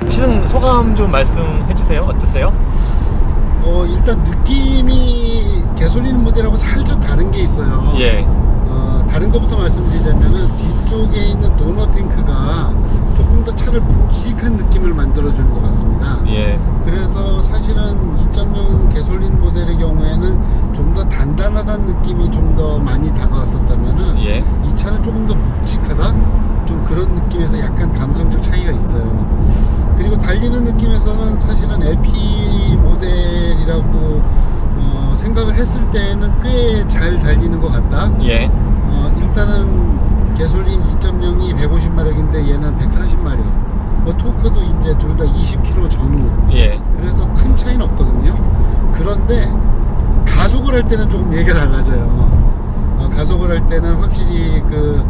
시승 소감 좀 말씀해 주세요. 어떠세요? 일단 느낌이 가솔린 모델하고 살짝 다른 게 있어요. 예. 다른 것부터 말씀드리자면은 뒤쪽에 있는 도너 탱크가 조금 더 차를 묵직한 느낌을 만들어주는 것 같습니다. 예. 그래서 사실은 2.0 가솔린 모델의 경우에는 좀 더 단단하다는 느낌이 좀 더 많이 다가왔었다면은 예. 이 차는 조금 더 묵직하다? 좀 그런 느낌에서 약간 감성적 차이가 있어요. 그리고 달리는 느낌에서는 사실은 LP 모델이라고 생각을 했을 때는 꽤 잘 달리는 것 같다. 예. 일단은 가솔린 2.0이 150마력인데 얘는 140마력. 토크도 이제 둘 다 20km 전후. 예. 그래서 큰 차이는 없거든요. 그런데 가속을 할 때는 조금 얘기가 달라져요. 가속을 할 때는 확실히 그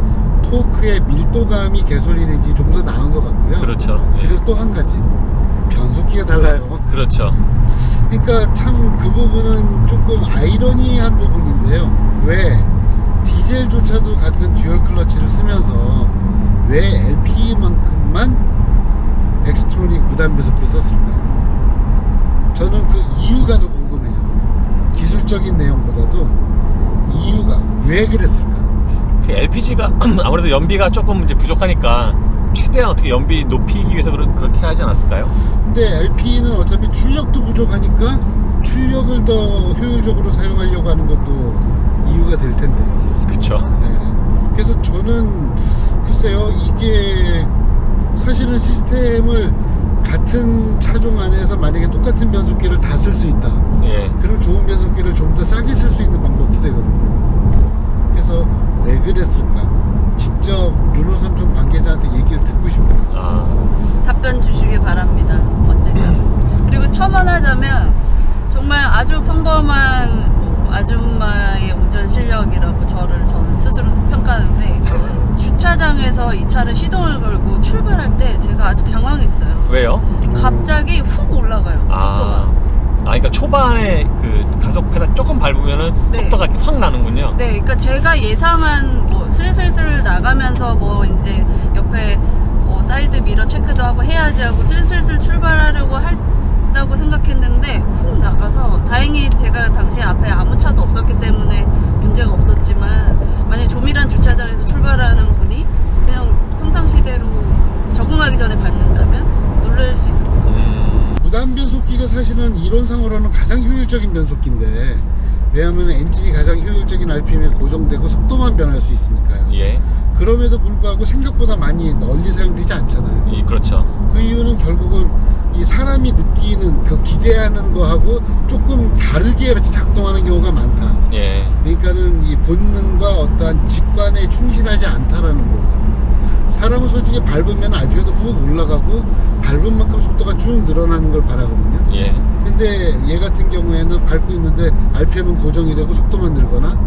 토크의 밀도감이 가솔린 엔진이 좀 더 나은 것 같고요. 그렇죠. 예. 그리고 또 한 가지, 변속기가 달라요. 그렇죠. 그러니까 참 그 부분은 조금 아이러니한 부분인데요. 왜 디젤조차도 같은 듀얼 클러치를 쓰면서 왜 LP만큼만 엑스트로닉 무단 변속기를 썼을까? 저는 그 이유가 더 궁금해요. 기술적인 내용보다도 이유가 왜 그랬을까? 그 LPG가 아무래도 연비가 조금 이제 부족하니까 최대한 어떻게 연비 높이기 위해서 그렇게 하지 않았을까요? 근데 LP는 어차피 출력도 부족하니까 출력을 더 효율적으로 사용하려고 하는 것도 이유가 될 텐데요. 그쵸. 네. 그래서 저는 글쎄요, 이게 사실은 시스템을 같은 차종 안에서 만약에 똑같은 변속기를 다 쓸 수 있다. 예. 그럼 좋은 변속기를 좀 더 싸게 쓸 수 있는 방법도 되거든요. 그래서 왜 그랬을까? 직접 르노 삼성 관계자한테 얘기를 듣고 싶어요. 답변 주시기 바랍니다. 언젠가. 그리고 첨언하자면 정말 아주 평범한 아줌마의 운전 실력이라고 저는 스스로 평가하는데 주차장에서 이 차를 시동을 걸고 출발할 때 제가 아주 당황했어요. 왜요? 갑자기 훅 올라가요. 속도가. 그러니까 초반에 그 가속 페달 조금 밟으면은 네. 속도가 이렇게 확 나는군요. 네, 그러니까 제가 예상한 뭐 슬슬슬 나가면서 뭐 이제 옆에 사이드 미러 체크도 하고 해야지 하고 슬슬슬 출발하려고 한다고 생각했는데 훅 나가서 다행히 제가 당시에 앞에 아무 차도 없었기 때문에 문제가 없었지만 만약에 조밀한 주차장에서 출발하는 분이 그냥 평상시대로 적응하기 전에 밟는다면 놀랄 수 있을 것 같아요. 무단 변속기가 사실은 이론상으로는 가장 효율적인 변속기인데 왜냐하면 엔진이 가장 효율적인 RPM에 고정되고 속도만 변할 수 있으니까요. 예. 그럼에도 불구하고 생각보다 많이 널리 사용되지 않잖아요. 예, 그렇죠. 그 이유는 결국은 이 사람이 느끼는 그 기대하는 거하고 조금 다르게 작동하는 경우가 많다. 예. 그러니까는 이 본능과 어떠한 직관에 충실하지 않다라는 거고. 사람은 솔직히 밟으면 RPM도 훅 올라가고 밟은 만큼 속도가 쭉 늘어나는 걸 바라거든요. 예. 근데 얘 같은 경우에는 밟고 있는데 RPM은 고정이 되고 속도만 늘거나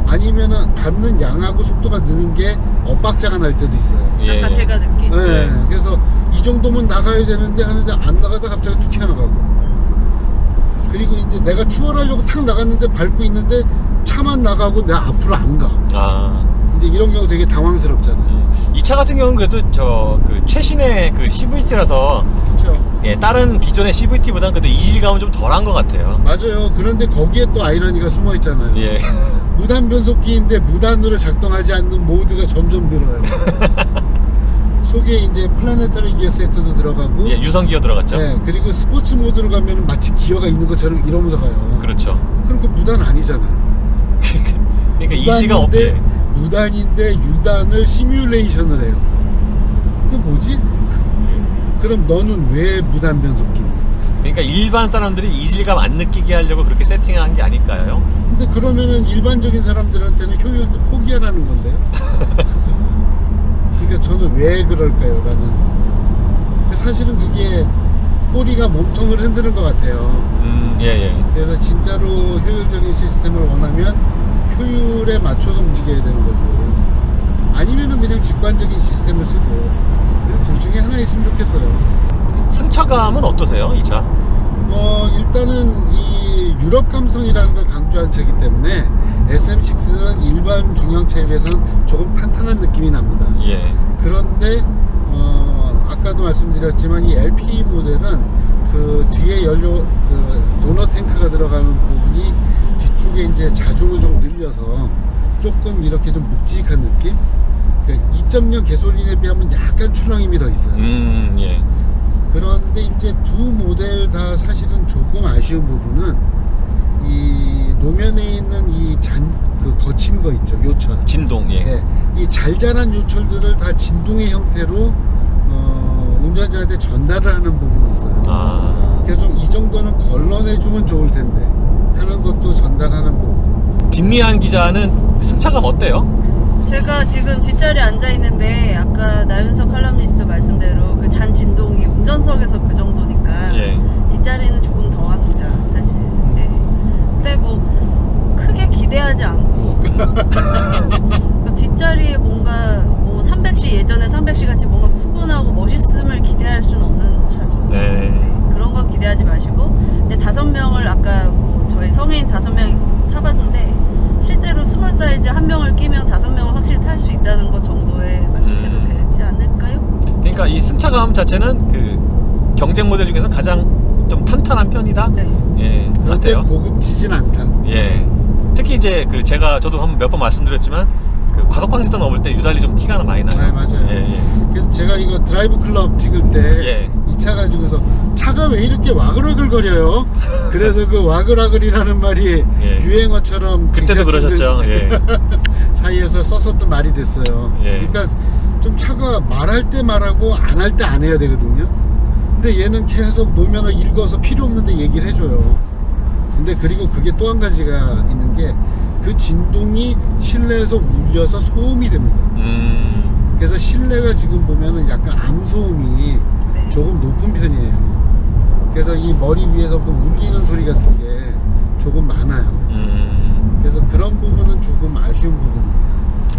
아니면은 밟는 양하고 속도가 느는 게 엇박자가 날 때도 있어요. 예. 아까 제가 느낀. 네. 네. 그래서 이 정도면 나가야 되는데 하는데 안 나가다 갑자기 툭 튀어나가고 그리고 이제 내가 추월하려고 탁 나갔는데 밟고 있는데 차만 나가고 내가 앞으로 안 가. 이제 이런 경우 되게 당황스럽잖아요. 이 차 같은 경우는 그래도 그 최신의 그 CVT라서 그렇죠. 예, 다른 기존의 CVT보다는 그래도 이질감은 좀 덜한 것 같아요. 맞아요. 그런데 거기에 또 아이러니가 숨어 있잖아요. 예. 무단 변속기인데 무단으로 작동하지 않는 모드가 점점 늘어요. 속에 이제 플래네터리 기어 세트도 들어가고 예, 유선 기어 들어갔죠. 네, 그리고 스포츠 모드로 가면 마치 기어가 있는 것처럼 이러면서 가요. 그렇죠. 그럼 그 무단 아니잖아요. 그러니까 이질감 없게. 무단인데 유단을 시뮬레이션을 해요. 이게 뭐지? 그럼 너는 왜 무단 변속기냐? 그러니까 일반 사람들이 이질감 안 느끼게 하려고 그렇게 세팅한 게 아닐까요? 근데 그러면은 일반적인 사람들한테는 효율도 포기하라는 건데요. 그러니까 저는 왜 그럴까요? 라는. 사실은 그게 꼬리가 몸통을 흔드는 것 같아요. 예. 그래서 진짜로 효율적인 시스템을 원하면 효율에 맞춰서 움직여야 되는 거고 아니면은 그냥 직관적인 시스템을 쓰고 그냥 둘 중에 하나 있으면 좋겠어요. 승차감은 어떠세요, 이 차? 일단은 이 유럽 감성이라는 걸 강조한 차이기 때문에 SM6는 일반 중형차에 비해서는 조금 탄탄한 느낌이 느낌이 납니다. 예. 그런데 아까도 말씀드렸지만 이 LP 모델은 그 뒤에 연료 그 도너 탱크가 들어가는 부분이 뒤쪽에 이제 자중을 좀 늘려서 조금 이렇게 좀 묵직한 느낌. 그러니까 2.0 개솔린에 비하면 약간 출렁임이 더 있어요. 예. 그런데 이제 두 모델 다 사실은 조금 아쉬운 부분은 이 노면에 있는 이 그 거친 거 있죠, 요철. 진동. 예. 네, 이 잘자란 요철들을 다 진동의 형태로 운전자한테 전달을 하는 부분이 있어요. 아. 그래서 좀 이 정도는 걸러내주면 좋을 텐데 하는 것도 전달하는 부분. 김미한 기자는 승차감 어때요? 제가 지금 뒷자리에 앉아 있는데 아까 나윤석 칼럼니스트 말씀대로 그 잔 진동이 운전석에서 그 정도니까 예. 뒷자리는 조금 더 합니다, 사실. 네. 근데 뭐 크게 기대하지 않고 그 뒷자리에 뭔가 뭐 300시 예전에 300시 같이 뭔가 푸근하고 멋있음을 기대할 수는 없는 차죠. 네. 네, 그런 거 기대하지 마시고. 근데 5명을 아까 뭐 저희 성인 5명이 타봤는데 실제로 스몰 사이즈 1명을 끼면 5명은 확실히 탈 수 있다는 것 정도에 만족해도 되지 않을까요? 그러니까 이 승차감 자체는 그 경쟁 모델 중에서 가장 좀 탄탄한 편이다. 네. 예, 그런데 같아요. 고급지진 않다. 예. 특히 이제 그 제가 저도 한 몇 번 말씀드렸지만 그 과속 방지턱 넘을 때 유달리 좀 티가 많이 나요. 네, 맞아요. 예, 예. 그래서 제가 이거 드라이브 클럽 찍을 때 예. 이 차 가지고서 차가 왜 이렇게 와글와글거려요? 그래서 그 와글와글이라는 말이 예. 유행어처럼 그때도 그러셨죠. 예. 사이에서 썼었던 말이 됐어요. 예. 그러니까 좀 차가 말할 때 말하고 안 할 때 안 해야 되거든요. 근데 얘는 계속 노면을 읽어서 필요 없는데 얘기를 해줘요. 근데 그리고 그게 또 한 가지가 있는 게 그 진동이 실내에서 울려서 소음이 됩니다. 그래서 실내가 지금 보면은 약간 암소음이 네. 조금 높은 편이에요. 그래서 이 머리 위에서부터 울리는 소리 같은 게 조금 많아요. 그래서 그런 부분은 조금 아쉬운 부분입니다.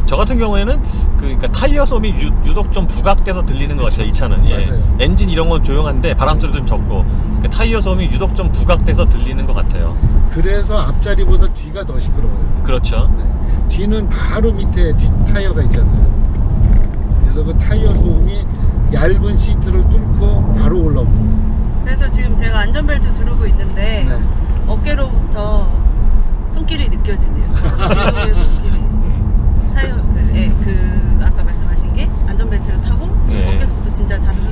저 같은 경우에는 그러니까 타이어 소음이 유독 좀 부각돼서 들리는 것 같아요. 이 차는. 예. 맞아요. 엔진 이런 건 조용한데 바람 소리도 좀 적고 그 타이어 소음이 유독 좀 부각돼서 들리는 것 같아요. 그래서 앞자리보다 뒤가 더 시끄러워요. 그렇죠. 네. 뒤는 바로 밑에 뒷 타이어가 있잖아요. 그래서 그 타이어 소음이 얇은 시트를 뚫고 바로 올라옵니다. 그래서 지금 제가 안전벨트 두르고 있는데 네. 어깨로부터 손길이 느껴지네요. 뒤쪽의 손길이. 타이어 그 아까 말씀하신 게 안전벨트를 타고 네. 어깨에서부터 진짜 다르르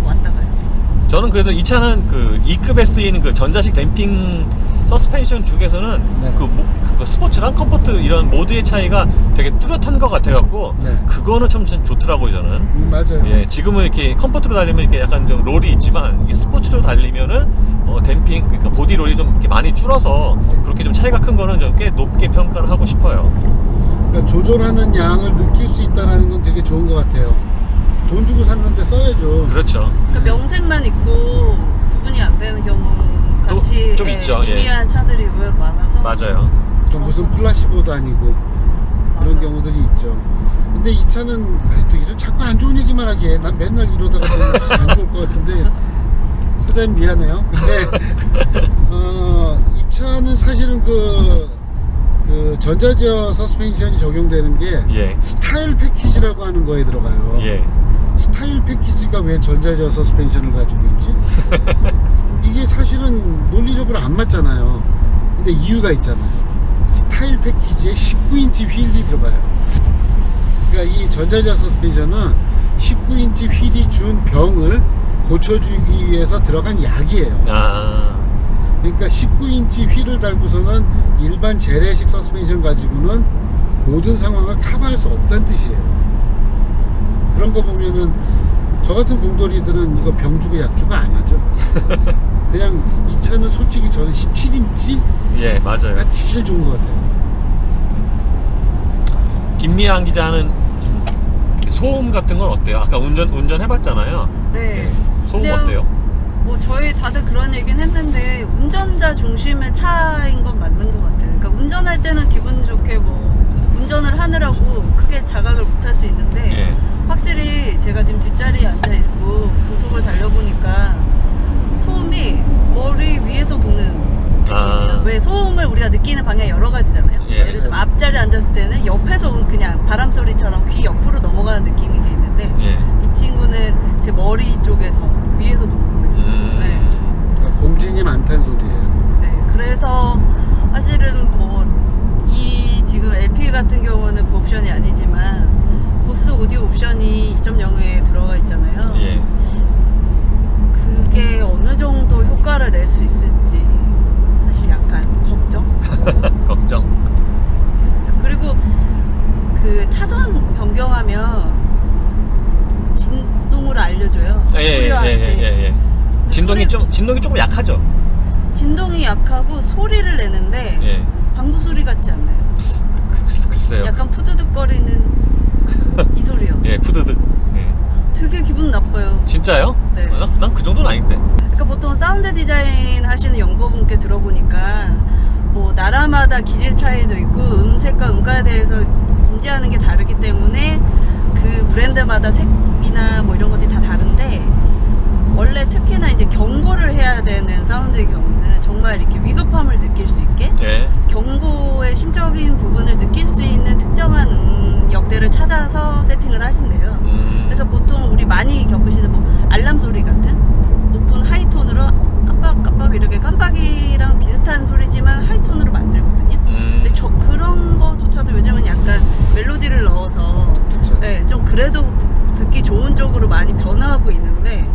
왔다 가요. 저는 그래도 이 차는 그 E급에 쓰이는 그 전자식 댐핑 서스펜션 중에서는 네. 그 스포츠랑 컴포트 이런 모드의 차이가 되게 뚜렷한 것 같아갖고 네. 그거는 참 좋더라고요 저는. 맞아요. 예, 지금은 이렇게 컴포트로 달리면 이렇게 약간 좀 롤이 있지만 이게 스포츠로 달리면은 댐핑 그러니까 보디 롤이 좀 이렇게 많이 줄어서 그렇게 좀 차이가 큰 거는 좀 꽤 높게 평가를 하고 싶어요. 그러니까 조절하는 양을 느낄 수 있다는 건 되게 좋은 것 같아요. 돈 주고 샀는데 써야죠. 그렇죠. 그러니까 명색만 있고 구분이 안 되는 경우 또 같이 좀 있죠, 예. 미미한 차들이 의외로 많아서 맞아요. 또 무슨 플라시보도 아니고 그런 맞아. 경우들이 있죠. 근데 이 차는 또 이런 자꾸 안 좋은 얘기만 하게 난 맨날 이러다가 너무 안 좋을 것 같은데 사장님 미안해요. 근데 이 차는 사실은 그 전자제어 서스펜션이 적용되는 게 예. 스타일 패키지라고 하는 거에 들어가요. 예. 스타일 패키지가 왜 전자제어 서스펜션을 가지고 있지? 이게 사실은 논리적으로 안 맞잖아요. 근데 이유가 있잖아요. 스타일 패키지에 19인치 휠이 들어가요. 그러니까 이 전자제어 서스펜션은 19인치 휠이 준 병을 고쳐주기 위해서 들어간 약이에요. 아. 그러니까 19인치 휠을 달고서는 일반 재래식 서스펜션 가지고는 모든 상황을 커버할 수 없다는 뜻이에요. 그런 거 보면은 저 같은 공돌이들은 이거 병 주고 약 주고 안 하죠. 그냥 이 차는 솔직히 저는 17인치가 예, 맞아요. 제일 좋은 것 같아요. 김미향 기자는 소음 같은 건 어때요? 아까 운전해봤잖아요. 네. 소음 그냥 어때요? 뭐 저희 다들 그런 얘기는 했는데 운전자 중심의 차인 건 맞는 것 같아요. 그러니까 운전할 때는 기분 좋게 뭐 운전을 하느라고 크게 자각을 못 할 수 있는데 예. 확실히 제가 지금 뒷자리에 앉아 있고 고속을 달려보니까 소음이 머리 위에서 도는 느낌이에요. 아. 왜 소음을 우리가 느끼는 방향이 여러 가지잖아요. 예. 예를 들면 앞자리에 앉았을 때는 옆에서 온 그냥 바람 소리처럼 귀 옆으로 5.0에 들어가 있잖아요. 예. 그게 어느 정도 효과를 낼 수 있을지 사실 약간 걱정. 걱정. 있습니다. 그리고 그 차선 변경하면 진동을 알려줘요. 소리와한테. 진동이 조금 약하죠. 진동이 약하고 소리를 내는데 예. 방구 소리 같지 않나요? 글쎄요. 약간 푸드득거리는 이 소리요. 예, 푸드득. 예. 되게 기분 나빠요. 진짜요? 네. 난 그 정도는 아닌데. 그러니까 보통 사운드 디자인 하시는 연구분께 들어보니까 뭐 나라마다 기질 차이도 있고 음색과 음가에 대해서 인지하는 게 다르기 때문에 그 브랜드마다 색이나 뭐 이런 것들이 다 다른데 원래 특히나 이제 경고를 해야 되는 사운드의 경우는 정말 이렇게 위급함을 느낄 수 있게 예. 경고의 심적인 부분을 느낄 수 있는 특정한 음역대를 찾아서 세팅을 하신대요. 그래서 보통 우리 많이 겪으시는 뭐 알람 소리 같은 높은 하이톤으로 깜빡깜빡 이렇게 깜빡이랑 비슷한 소리지만 하이톤으로 만들거든요. 근데 그런 거조차도 요즘은 약간 멜로디를 넣어서 그쵸. 네, 좀 그래도 듣기 좋은 쪽으로 많이 변화하고 있는데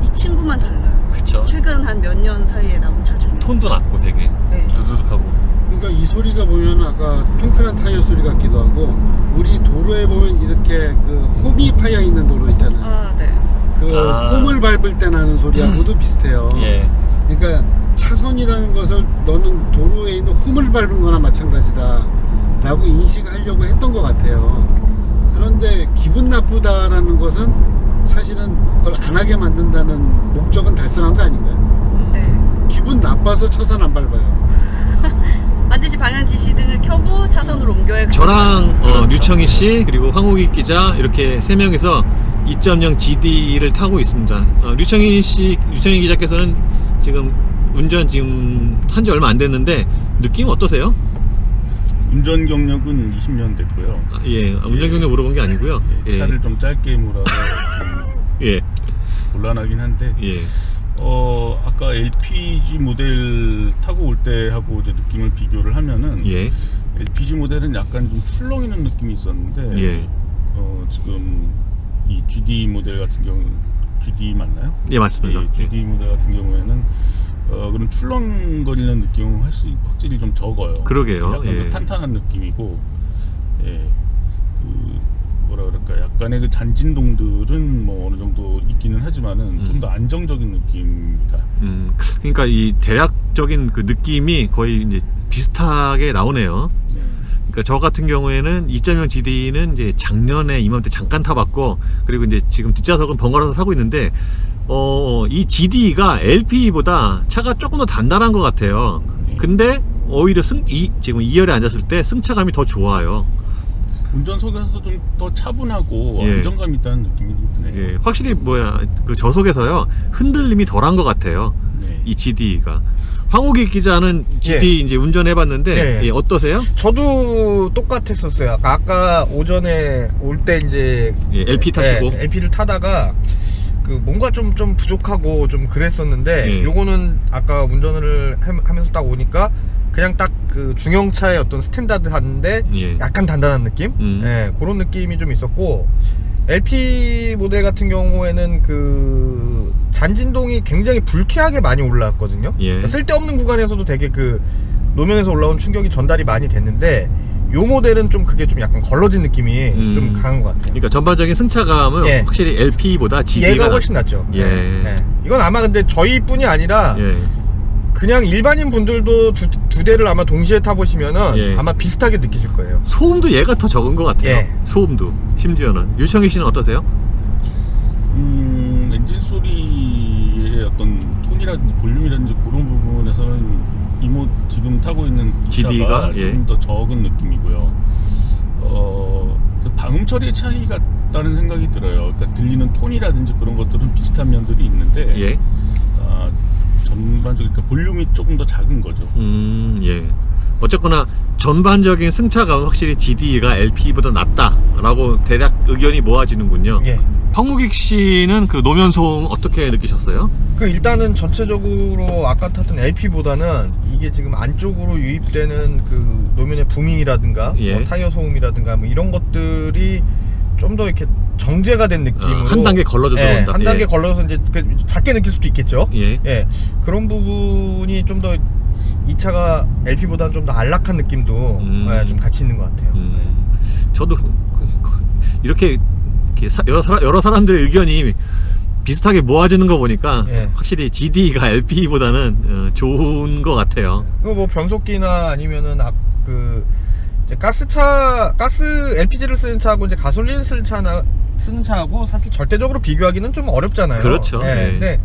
이 친구만 달라요. 그쵸. 최근 한 몇 년 사이에 나온 차 중에. 톤도 낮고 되게 네. 두두둑하고. 그러니까 이 소리가 보면 아까 통쾌한 타이어 소리 같기도 하고 우리 도로에 보면 이렇게 그 홈이 파여 있는 도로 있잖아요. 아, 네. 그 홈을 밟을 때 나는 소리하고도 비슷해요. 예. 그러니까 차선이라는 것을 너는 도로에 있는 홈을 밟은 거나 마찬가지다 라고 인식하려고 했던 것 같아요. 그런데 기분 나쁘다라는 것은 사실은 그걸 안 하게 만든다는 목적은 달성한 거 아닌가요? 네. 기분 나빠서 차선 안 밟아요. 반드시 방향 지시등을 켜고 차선으로 옮겨야 저랑 류청희 씨 그리고 황호기 기자 이렇게 세 명이서 2.0 GD를 타고 있습니다. 류청희 기자께서는 지금 운전 지금 한지 얼마 안 됐는데 느낌 어떠세요? 운전 경력은 20년 됐고요. 예, 운전 경력 물어본 게 아니고요. 예. 차를 좀 짧게 몰아서 예. 곤란하긴 한데 예. 아까 LPG 모델 타고 올 때하고 이제 느낌을 비교를 하면은 예. LPG 모델은 약간 좀 출렁이는 느낌이 있었는데 예. 지금 이 GD 모델 같은 경우 GD 맞나요? 예, 맞습니다. 예, GD 모델 같은 경우에는 그런 출렁거리는 느낌은 확실히 좀 적어요. 그러게요. 약간 예. 좀 탄탄한 느낌이고, 예, 뭐라 그럴까, 약간의 그 잔진동들은 뭐 어느 정도 있기는 하지만은 좀 더 안정적인 느낌입니다. 그러니까 이 대략적인 그 느낌이 거의 이제 비슷하게 나오네요. 네. 그러니까 저 같은 경우에는 2.0 GD는 이제 작년에 이맘때 잠깐 타봤고, 그리고 이제 지금 뒷좌석은 번갈아서 타고 있는데, 이 GD가 LP보다 차가 조금 더 단단한 것 같아요. 근데 오히려 지금 2열에 앉았을 때 승차감이 더 좋아요. 운전석에서도 좀 더 차분하고 예. 안정감 있다는 느낌이 좀 드네요. 예, 확실히 그 저속에서요 흔들림이 덜한 것 같아요. 네. 이 GD가. 황호기 기자는 GD 이제 운전해봤는데 예. 예, 어떠세요? 저도 똑같았었어요. 아까 오전에 올 때 이제 예, LP 타시고. LP를 타다가 그 뭔가 좀 부족하고 좀 그랬었는데 예. 요거는 아까 운전을 하면서 딱 오니까 그냥 딱 그 중형차의 어떤 스탠다드한데 예. 약간 단단한 느낌? 예, 그런 느낌이 좀 있었고 LP 모델 같은 경우에는 그 잔진동이 굉장히 불쾌하게 많이 올라왔거든요. 예. 쓸데없는 구간에서도 되게 그 노면에서 올라온 충격이 전달이 많이 됐는데 요 모델은 좀 그게 좀 약간 걸러진 느낌이 좀 강한 것 같아요. 그러니까 전반적인 승차감은 예. 확실히 LP보다 GD가 얘가 훨씬 낫죠. 예. 네. 이건 아마 근데 저희뿐이 아니라 예. 그냥 일반인 분들도 두 대를 아마 동시에 타보시면은 예. 아마 비슷하게 느끼실 거예요. 소음도 얘가 더 적은 것 같아요. 예. 소음도 심지어는. 유청희 씨는 어떠세요? 엔진 소리의 어떤 톤이라든지 볼륨이라든지 그런 부분에서는 지금 타고 있는 GD가 차가 예. 좀 더 적은 느낌이고요. 방음 처리의 차이 같다는 생각이 들어요. 그러니까 들리는 톤이라든지 그런 것들은 비슷한 면들이 있는데 예. 전반적으로 그러니까 볼륨이 조금 더 작은 거죠. 예. 어쨌거나 전반적인 승차감은 확실히 GD가 LP보다 낫다라고 대략 의견이 모아지는군요. 예. 황무익 씨는 그 노면 소음 어떻게 느끼셨어요? 그 일단은 전체적으로 아까 탔던 LP보다는 이게 지금 안쪽으로 유입되는 그 노면의 부밍이라든가 예. 뭐 타이어 소음이라든가 뭐 이런 것들이 좀 좀 더 이렇게 정제가 된 느낌으로 한 단계 걸러져 예, 들어온다. 한 단계 예. 걸러서 이제 작게 느낄 수도 있겠죠. 예. 예, 그런 부분이 좀 더 이 차가 LP보다는 좀 더 안락한 느낌도 예, 좀 같이 있는 것 같아요. 저도 이렇게 여러 사람들의 의견이 비슷하게 모아지는 거 보니까 예. 확실히 GD가 LP보다는 좋은 것 같아요. 그리고 뭐 변속기나 아니면은 이제 가스 LPG를 쓰는 차하고 이제 가솔린 쓰는 차하고 사실 절대적으로 비교하기는 좀 어렵잖아요. 그렇죠. 예. 네.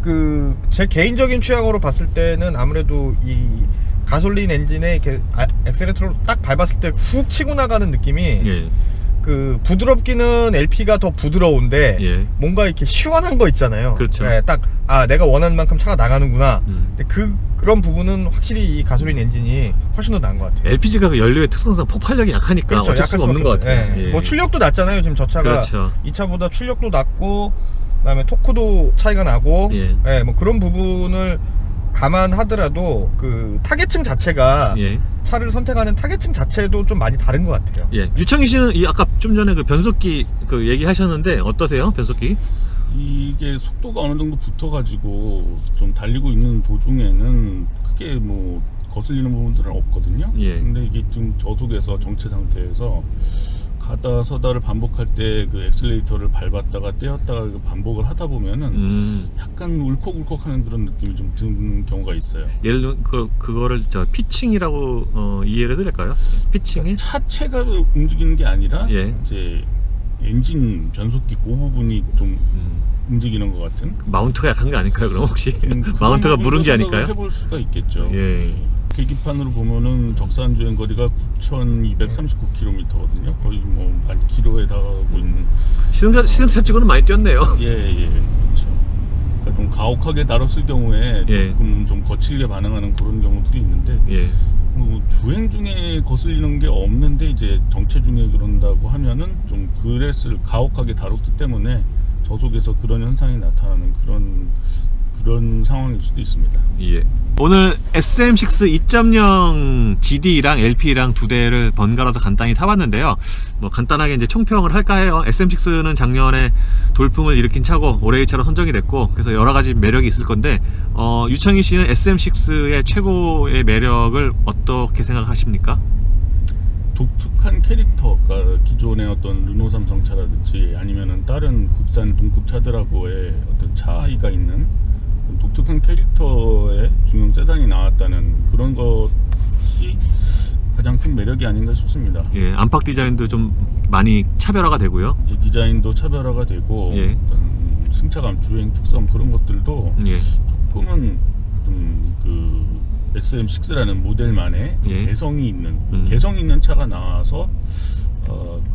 근데 제 개인적인 취향으로 봤을 때는 아무래도 이 가솔린 엔진에 이렇게 엑셀레이터로 딱 밟았을 때 훅 치고 나가는 느낌이 예. 부드럽기는 LP가 더 부드러운데 예. 뭔가 이렇게 시원한 거 있잖아요. 그렇죠. 예, 딱 내가 원하는 만큼 차가 나가는구나. 음. 근데 그런 부분은 확실히 이 가솔린 엔진이 훨씬 더 나은 것 같아요. LPG가 그 연료의 특성상 폭발력이 약하니까 어쩔 약할 수가 없는 것 수밖에 없죠. 같아요. 예. 예. 뭐 출력도 낮잖아요. 지금 저 차가 그렇죠. 이 차보다 출력도 낮고 그다음에 토크도 차이가 나고 예. 뭐 그런 부분을 감안하더라도 그 타겟층 자체가 예. 차를 선택하는 타겟층 자체도 좀 많이 다른 것 같아요. 예. 유창희 씨는 아까 좀 전에 그 변속기 그 얘기하셨는데 어떠세요? 변속기? 이게 속도가 어느 정도 붙어가지고 좀 달리고 있는 도중에는 크게 뭐 거슬리는 부분들은 없거든요. 예. 근데 이게 지금 저속에서 정체 상태에서 가다 서다를 반복할 때 그 엑셀레이터를 밟았다가 떼었다가 반복을 하다 보면은 약간 울컥울컥하는 그런 느낌이 좀 드는 경우가 있어요. 예를 들면 그거를 피칭이라고 이해를 해도 될까요? 피칭이? 차체가 움직이는 게 아니라 예. 이제 엔진 변속기 그 부분이 좀 움직이는 것 같은. 마운트가 약한 게 아닐까요? 그럼 혹시 그런 마운트가 부분도 무른 게 생각을 아닐까요? 해볼 수가 있겠죠. 예. 계기판으로 보면은 적산 주행 거리가 9,239km거든요. 거의 뭐 만 킬로에 달하고 있는. 시승차 찍고는 많이 뛰었네요. 예, 그렇죠. 그러니까 좀 가혹하게 다뤘을 경우에 예. 조금 좀 거칠게 반응하는 그런 경우들이 있는데, 예. 주행 중에 거슬리는 게 없는데 이제 정체 중에 그런다고 하면은 좀 가혹하게 다뤘기 때문에 저속에서 그런 현상이 나타나는 그런 상황일 수도 있습니다. 예. 오늘 SM6 2.0 GD랑 LP랑 두 대를 번갈아서 간단히 타봤는데요. 뭐 간단하게 이제 총평을 할까 해요. SM6는 작년에 돌풍을 일으킨 차고 올해의 차로 선정이 됐고, 그래서 여러 가지 매력이 있을 건데, 유창희 씨는 SM6의 최고의 매력을 어떻게 생각하십니까? 독특한 캐릭터, 그러니까 기존의 어떤 르노 삼성 차라든지 아니면은 다른 국산 동급 차들하고의 어떤 차이가 있는 독특한 캐릭터의 중형 세단이 나왔다는 그런 것이 가장 큰 매력이 아닌가 싶습니다. 예, 안팎 디자인도 좀 많이 차별화가 되고요. 디자인도 차별화가 되고, 예. 어떤 승차감, 주행 특성 그런 것들도 예. 조금은 좀 그 SM6라는 모델만의 예. 개성이 있는 차가 나와서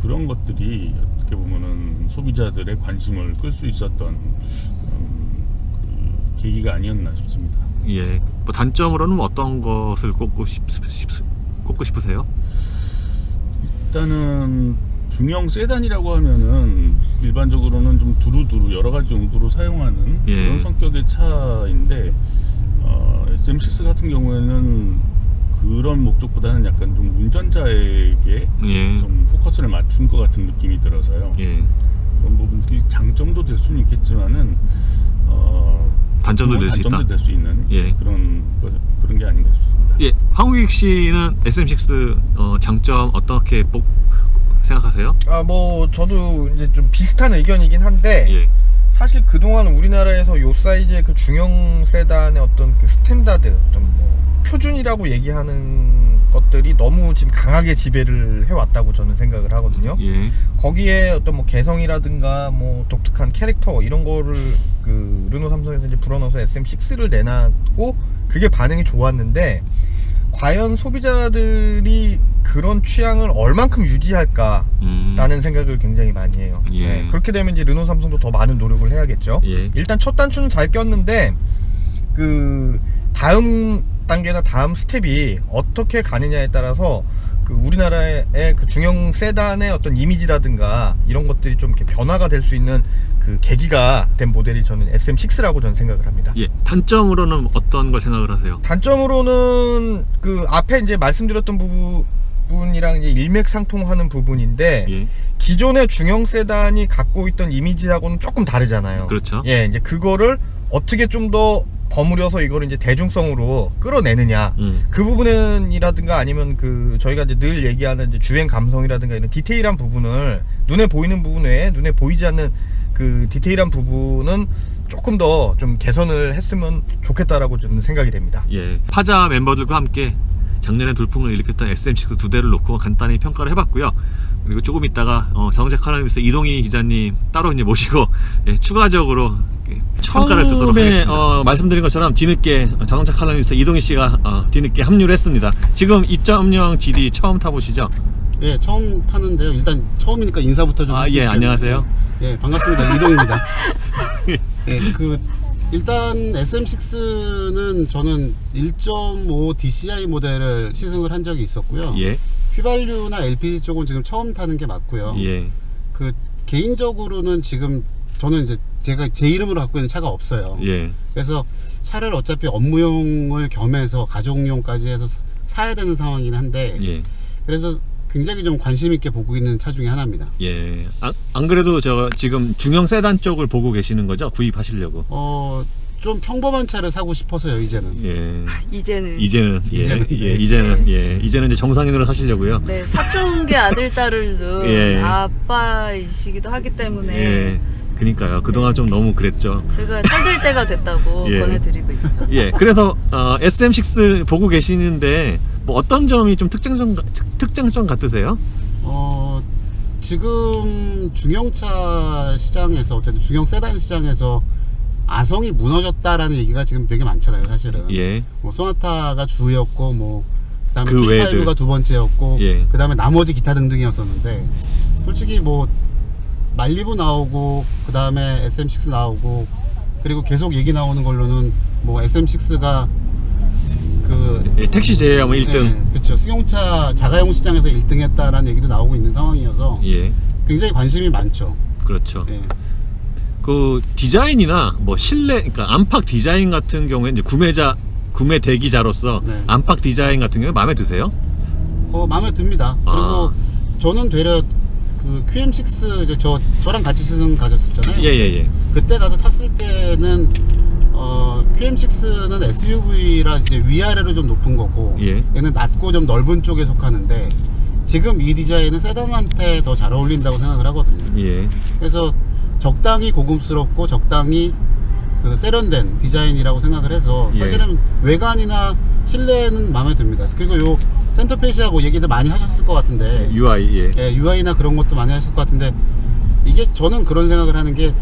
그런 것들이 어떻게 보면은 소비자들의 관심을 끌 수 있었던 그 계기가 아니었나 싶습니다. 예. 뭐 단점으로는 어떤 것을 꼽고 싶으세요? 일단은 중형 세단이라고 하면은 일반적으로는 좀 두루두루 여러 가지 용도로 사용하는 예. 그런 성격의 차인데, SM6 같은 경우에는 그런 목적보다는 약간 좀 운전자에게 예. 좀 포커스를 맞춘 것 같은 느낌이 들어서요. 예. 그런 부분들이 장점도 될 수는 있겠지만은 단점도 될 수 있다. 단점도 될 수 있는 예. 그런 게 아닌가 싶습니다. 예. 황우익 씨는 SM6 장점 어떻게 생각하세요? 뭐 저도 이제 좀 비슷한 의견이긴 한데 예. 사실 그동안 우리나라에서 요 사이즈의 그 중형 세단의 어떤 그 스탠다드, 좀 뭐 표준이라고 얘기하는 것들이 너무 지금 강하게 지배를 해왔다고 저는 생각을 하거든요. 예. 거기에 어떤 뭐 개성이라든가 뭐 독특한 캐릭터 이런 거를 그 르노 삼성에서 이제 불어넣어서 SM6를 내놨고 그게 반응이 좋았는데, 과연 소비자들이 그런 취향을 얼만큼 유지할까라는 생각을 굉장히 많이 해요. 예. 네, 그렇게 되면 이제 르노 삼성도 더 많은 노력을 해야겠죠. 예. 일단 첫 단추는 잘 꼈는데 그 다음 단계나 다음 스텝이 어떻게 가느냐에 따라서 그 우리나라의 그 중형 세단의 어떤 이미지라든가 이런 것들이 좀 이렇게 변화가 될 수 있는 그 계기가 된 모델이 저는 SM6라고 저는 생각을 합니다. 예. 단점으로는 어떤 걸 생각을 하세요? 단점으로는 그 앞에 이제 말씀드렸던 부분이랑 이제 일맥상통하는 부분인데, 예. 기존의 중형 세단이 갖고 있던 이미지하고는 조금 다르잖아요. 그렇죠. 예, 이제 그거를 어떻게 좀 더 버무려서 이거를 이제 대중성으로 끌어내느냐. 그 부분이라든가 아니면 그 저희가 이제 늘 얘기하는 이제 주행 감성이라든가 이런 디테일한 부분을 눈에 보이는 부분 외에 눈에 보이지 않는 그 디테일한 부분은 조금 더 좀 개선을 했으면 좋겠다라고 좀 생각이 됩니다. 예, 파자 멤버들과 함께 작년에 돌풍을 일으켰던 SM6 두 대를 놓고 간단히 평가를 해봤고요. 그리고 조금 있다가 자동차 칼럼니스트 이동희 기자님 따로 이제 모시고 예, 추가적으로 평가를 듣도록 하겠습니다. 말씀드린 것처럼 뒤늦게 자동차 칼럼니스트 이동희 씨가 뒤늦게 합류를 했습니다. 지금 2.0 GD 처음 타보시죠? 예, 처음 타는데요. 일단 처음이니까 인사부터 좀. 예, 안녕하세요. 예, 반갑습니다. 이동입니다. 예, 일단 SM6는 저는 1.5 DCI 모델을 시승을 한 적이 있었고요. 예, 휘발유나 LPG 쪽은 지금 처음 타는 게 맞고요. 예, 개인적으로는 지금 저는 이제 제가 제 이름으로 갖고 있는 차가 없어요. 예, 그래서 차를 어차피 업무용을 겸해서 가족용까지 해서 사야 되는 상황이긴 한데, 예. 그래서 굉장히 좀 관심 있게 보고 있는 차 중에 하나입니다. 예. 안 그래도 저 지금 중형 세단 쪽을 보고 계시는 거죠? 구입하시려고. 좀 평범한 차를 사고 싶어서요, 이제는. 예. 이제는 이제는 네. 이제는 이제 정상인으로 사시려고요. 네, 사춘기 아들 딸을 둔 예. 아빠이시기도 하기 때문에 예. 그니까요. 그동안 좀 너무 그랬죠. 제가 찾을 때가 됐다고 예. 권해드리고 있죠. 예. 그래서 SM6 보고 계시는데 뭐 어떤 점이 좀 특장점 같으세요? 지금 중형차 시장에서, 어쨌든 중형 세단 시장에서 아성이 무너졌다라는 얘기가 지금 되게 많잖아요, 사실은. 예. 뭐 소나타가 주였고, 뭐 그다음에 그 T5가 외에들. 두 번째였고, 예. 그다음에 나머지 기타 등등이었었는데, 솔직히 뭐 말리부 나오고, 그다음에 SM6 나오고, 그리고 계속 얘기 나오는 걸로는 뭐 SM6가 예, 택시 제외하면 1등. 그렇죠. 승용차 자가용 시장에서 1등 했다라는 얘기도 나오고 있는 상황이어서 예. 굉장히 관심이 많죠. 그렇죠. 예. 그 디자인이나 뭐 실내, 그러니까 안팎 디자인 같은 경우에 이제 구매 대기자로서 네. 안팎 디자인 같은 경우에 마음에 드세요? 마음에 듭니다. 아. 그리고 저는 되려 그 QM6 이제 저랑 같이 시승 가셨었잖아요. 예. 그때 가서 탔을 때는 QM6는 SUV라 이제 위아래로 좀 높은 거고, 예. 얘는 낮고 좀 넓은 쪽에 속하는데, 지금 이 디자인은 세단한테 더 잘 어울린다고 생각을 하거든요. 예. 그래서 적당히 고급스럽고 적당히 그 세련된 디자인이라고 생각을 해서, 예. 사실은 외관이나 실내는 마음에 듭니다. 그리고 요 센터페시아 뭐 얘기도 많이 하셨을 것 같은데, UI. 예. 예, UI나 그런 것도 많이 하셨을 것 같은데, 이게 저는 그런 생각을 하는 게,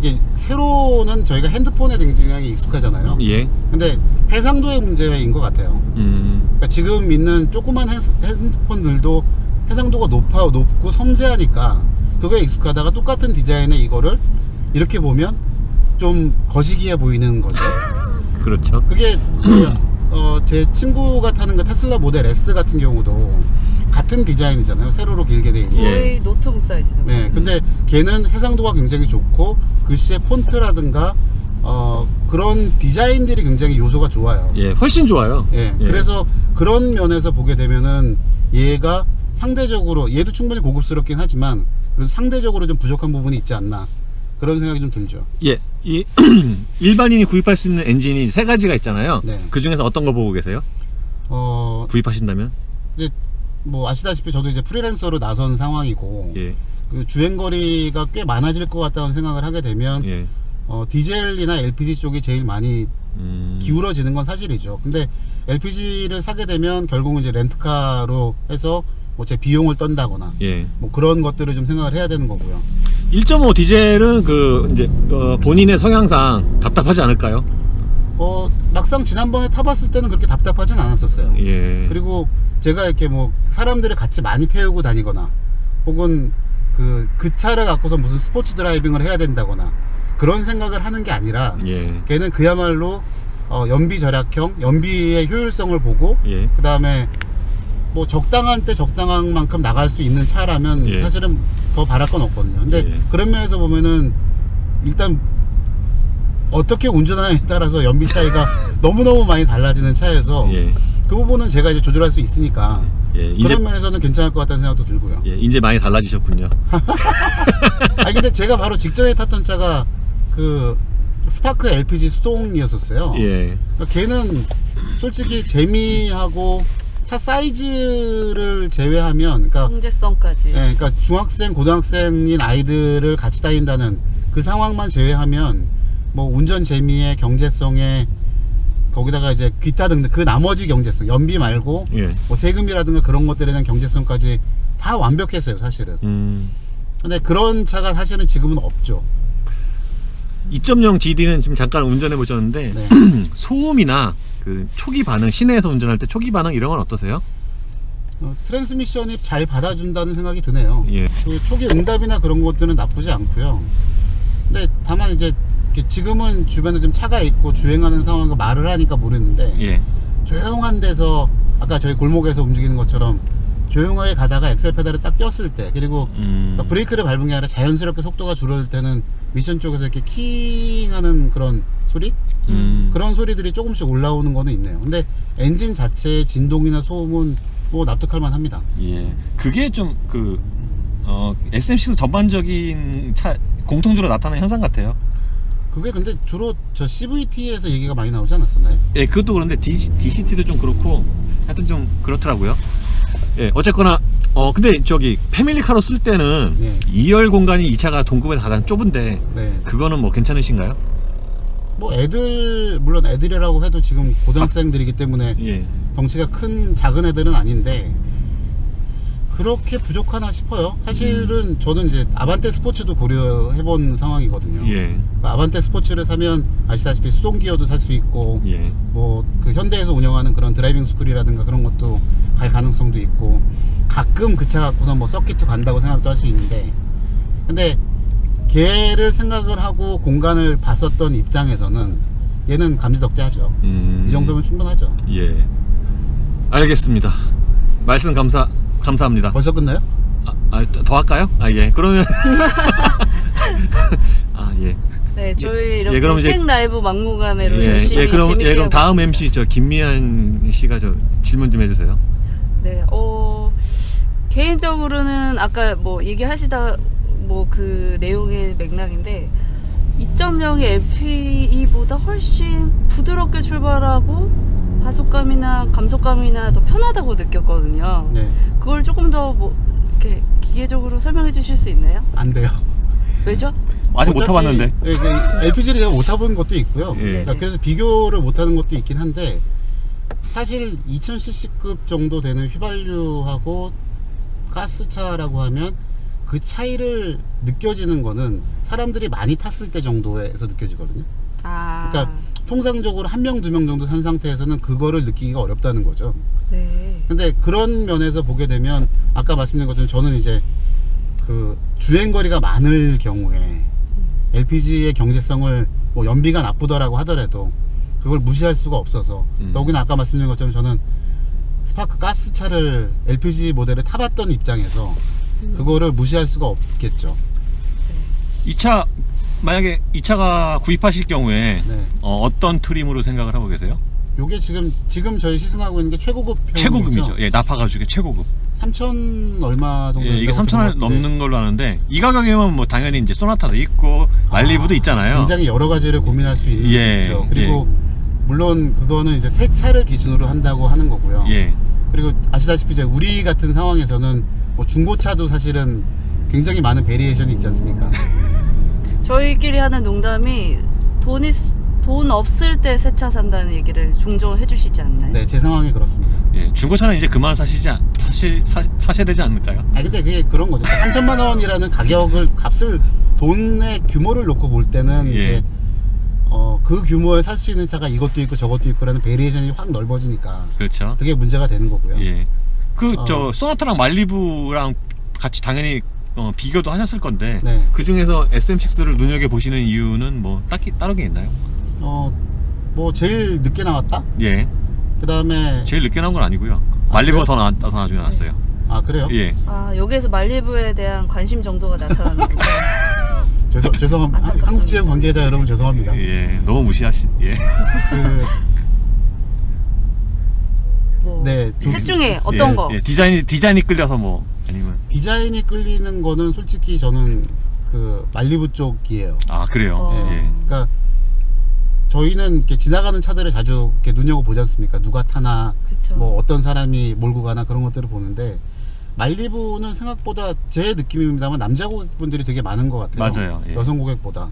이게 세로는 저희가 핸드폰에 굉장히 익숙하잖아요. 예. 근데 해상도의 문제인 것 같아요. 그러니까 지금 있는 조그만 핸드폰들도 해상도가 높고 섬세하니까 그거에 익숙하다가 똑같은 디자인의 이거를 이렇게 보면 좀 거시기해 보이는 거죠. 그렇죠. 그게 제 친구가 타는 그 테슬라 모델 S 같은 경우도 같은 디자인이잖아요. 세로로 길게 돼 있는. 거의 노트북 사이즈죠. 네, 근데 걔는 해상도가 굉장히 좋고 글씨의 폰트라든가 그런 디자인들이 굉장히 요소가 좋아요. 예, 훨씬 좋아요. 예, 그래서 그런 면에서 보게 되면은 얘가 상대적으로, 얘도 충분히 고급스럽긴 하지만 그래도 상대적으로 좀 부족한 부분이 있지 않나, 그런 생각이 좀 들죠. 예, 이 일반인이 구입할 수 있는 엔진이 세 가지가 있잖아요. 네. 그 중에서 어떤 거 보고 계세요? 구입하신다면? 이제 뭐 아시다시피 저도 이제 프리랜서로 나선 상황이고, 예, 그 주행거리가 꽤 많아질 것 같다는 생각을 하게 되면 예, 디젤이나 LPG 쪽이 제일 많이 기울어지는 건 사실이죠. 근데 LPG를 사게 되면 결국은 이제 렌트카로 해서 뭐 제 비용을 떤다거나 예. 뭐 그런 것들을 좀 생각을 해야 되는 거고요. 1.5 디젤은 그 이제 본인의 성향상 답답하지 않을까요? 막상 지난번에 타봤을 때는 그렇게 답답하진 않았었어요. 예. 그리고 제가 이렇게 뭐 사람들을 같이 많이 태우고 다니거나 혹은 그 차를 갖고서 무슨 스포츠 드라이빙을 해야 된다거나 그런 생각을 하는 게 아니라, 예. 걔는 그야말로 연비 절약형, 연비의 효율성을 보고, 예. 그 다음에 뭐 적당한 때 적당한 만큼 나갈 수 있는 차라면 예. 사실은 더 바랄 건 없거든요. 근데 예. 그런 면에서 보면은 일단 어떻게 운전하느냐에 따라서 연비 차이가 너무너무 많이 달라지는 차에서 예. 그 부분은 제가 이제 조절할 수 있으니까 예, 이제 그런 면에서는 괜찮을 것 같다는 생각도 들고요. 예, 이제 많이 달라지셨군요. 아니 근데 제가 바로 직전에 탔던 차가 그 스파크 LPG 수동이었었어요. 예. 그러니까 걔는 솔직히 재미하고 차 사이즈를 제외하면, 그러니까 경제성까지. 예, 그러니까 중학생, 고등학생인 아이들을 같이 다닌다는 그 상황만 제외하면 뭐 운전 재미에 경제성에 거기다가 이제 기타 등등 그 나머지 경제성, 연비 말고 예. 뭐 세금이라든가 그런 것들에 대한 경제성까지 다 완벽했어요, 사실은. 근데 그런 차가 사실은 지금은 없죠. 2.0 GD는 지금 잠깐 운전해 보셨는데 네. 소음이나 그 초기 반응, 시내에서 운전할 때 초기 반응 이런 건 어떠세요? 트랜스미션이 잘 받아준다는 생각이 드네요. 예. 그 초기 응답이나 그런 것들은 나쁘지 않고요. 근데 다만 이제 이렇게 지금은 주변에 좀 차가 있고 주행하는 상황과 말을 하니까 모르는데 예. 조용한 데서 아까 저희 골목에서 움직이는 것처럼 조용하게 가다가 엑셀 페달을 딱 띄었을 때, 그리고 그러니까 브레이크를 밟은 게 아니라 자연스럽게 속도가 줄어들 때는 미션 쪽에서 이렇게 킹하는 그런 소리? 그런 소리들이 조금씩 올라오는 거는 있네요. 근데 엔진 자체의 진동이나 소음은 뭐 납득할 만합니다. 예. 그게 좀 그 SM6 전반적인 차 공통적으로 나타나는 현상 같아요. 그게 근데 주로 저 CVT에서 얘기가 많이 나오지 않았었나요? 예, 그것도 그런데 DCT도 좀 그렇고 하여튼 좀 그렇더라고요. 예, 어쨌거나 근데 저기 패밀리카로 쓸 때는 네. 2열 공간이 이 차가 동급에서 가장 좁은데 네. 그거는 뭐 괜찮으신가요? 뭐 애들, 물론 애들이라고 해도 지금 고등학생들이기 때문에 예. 덩치가 큰 작은 애들은 아닌데 그렇게 부족하나 싶어요. 사실은 저는 이제 아반떼 스포츠도 고려해본 상황이거든요. 예. 아반떼 스포츠를 사면 아시다시피 수동 기어도 살 수 있고 예. 뭐 그 현대에서 운영하는 그런 드라이빙 스쿨이라든가 그런 것도 갈 가능성도 있고 가끔 그 차 갖고서 뭐 서킷도 간다고 생각도 할 수 있는데, 근데 걔를 생각을 하고 공간을 봤었던 입장에서는 얘는 감지덕지하죠. 이 정도면 충분하죠. 예. 알겠습니다. 말씀 감사합니다. 벌써 끝나요? 더 할까요? 예. 그러면 예. 네, 저희 이렇게 그럼 이제- 생 라이브 막무가내로 예. 열심히 그럼 재밌게 그럼 하고 다음 MC 저 김미안 씨가 저 질문 좀 해주세요. 네, 개인적으로는 아까 뭐 얘기하시다 뭐 그 내용의 맥락인데 2.0의 LPE보다 훨씬 부드럽게 출발하고 가속감이나 감속감이나 더 편하다고 느꼈거든요. 네. 그걸 조금 더 뭐 이렇게 기계적으로 설명해 주실 수 있나요? 안 돼요. 왜죠? 아직 못 타봤는데. LPG를 내가 못 타본 것도 있고요. 예. 그러니까 그래서 비교를 못 하는 것도 있긴 한데, 사실 2000cc급 정도 되는 휘발유하고 가스차라고 하면 그 차이를 느껴지는 거는 사람들이 많이 탔을 때 정도에서 느껴지거든요. 그러니까 통상적으로 한 명, 두 명 정도 탄 상태에서는 그거를 느끼기가 어렵다는 거죠. 네. 근데 그런 면에서 보게 되면 아까 말씀드린 것처럼 저는 이제 그 주행거리가 많을 경우에 LPG의 경제성을 뭐 연비가 나쁘더라고 하더라도 그걸 무시할 수가 없어서, 더욱이나 아까 말씀드린 것처럼 저는 스파크 가스차를 LPG 모델을 타봤던 입장에서 그거를 무시할 수가 없겠죠. 이 차 만약에 이 차가 구입하실 경우에 네. 어떤 트림으로 생각을 하고 계세요? 요게 지금 저희 시승하고 있는 게 최고급 최고급이죠. 예, 나파가 중에 최고급. 3,000 얼마 정도. 예, 이게 된다고 3,000원 들은 것 같은데 넘는 걸로 아는데 이 가격이면 뭐 당연히 이제 소나타도 있고 말리부도 있잖아요. 굉장히 여러 가지를 고민할 수 있는 예, 거죠. 그리고 물론 그거는 이제 새 차를 기준으로 한다고 하는 거고요. 예. 그리고 아시다시피 이제 우리 같은 상황에서는 뭐 중고차도 사실은 굉장히 많은 베리에이션이 있지 않습니까? 저희끼리 하는 농담이 돈 없을 때 새 차 산다는 얘기를 종종 해주시지 않나요? 네, 제 상황이 그렇습니다. 예, 중고차는 이제 그만 사셔야 되지 않을까요? 근데 그게 그런 거죠. 3천만 원이라는 값을 돈의 규모를 놓고 볼 때는 예. 이제 그 규모에 살 수 있는 차가 이것도 있고 저것도 있고라는 베리에이션이 확 넓어지니까 그렇죠. 그게 문제가 되는 거고요. 예. 저 소나타랑 말리부랑 같이 당연히 비교도 하셨을 건데 네. 그 중에서 SM6를 눈여겨 보시는 이유는 뭐 딱히 다른 게 있나요? 뭐 제일 늦게 나왔다? 예. 그 다음에 제일 늦게 나온 건 아니고요. 말리부가 더 나중에 나왔어요. 그래요? 예. 여기에서 말리부에 대한 관심 정도가 나타나는군요. 죄송합니다. 안타깝습니다. 한국GM 관계자 여러분 죄송합니다. 예. 너무 무시하신. 예. 네, 셋 중에 어떤 예, 거? 예, 디자인이 끌려서 뭐 아니면 디자인이 끌리는 거는 솔직히 저는 그 말리부 쪽이에요. 아 그래요. 어. 예. 그러니까 저희는 이렇게 지나가는 차들을 자주 이렇게 눈여겨 보지 않습니까? 누가 타나, 그쵸. 뭐 어떤 사람이 몰고 가나 그런 것들을 보는데 말리부는 생각보다 제 느낌입니다만 남자 고객분들이 되게 많은 것 같아요. 맞아요. 예. 여성 고객보다.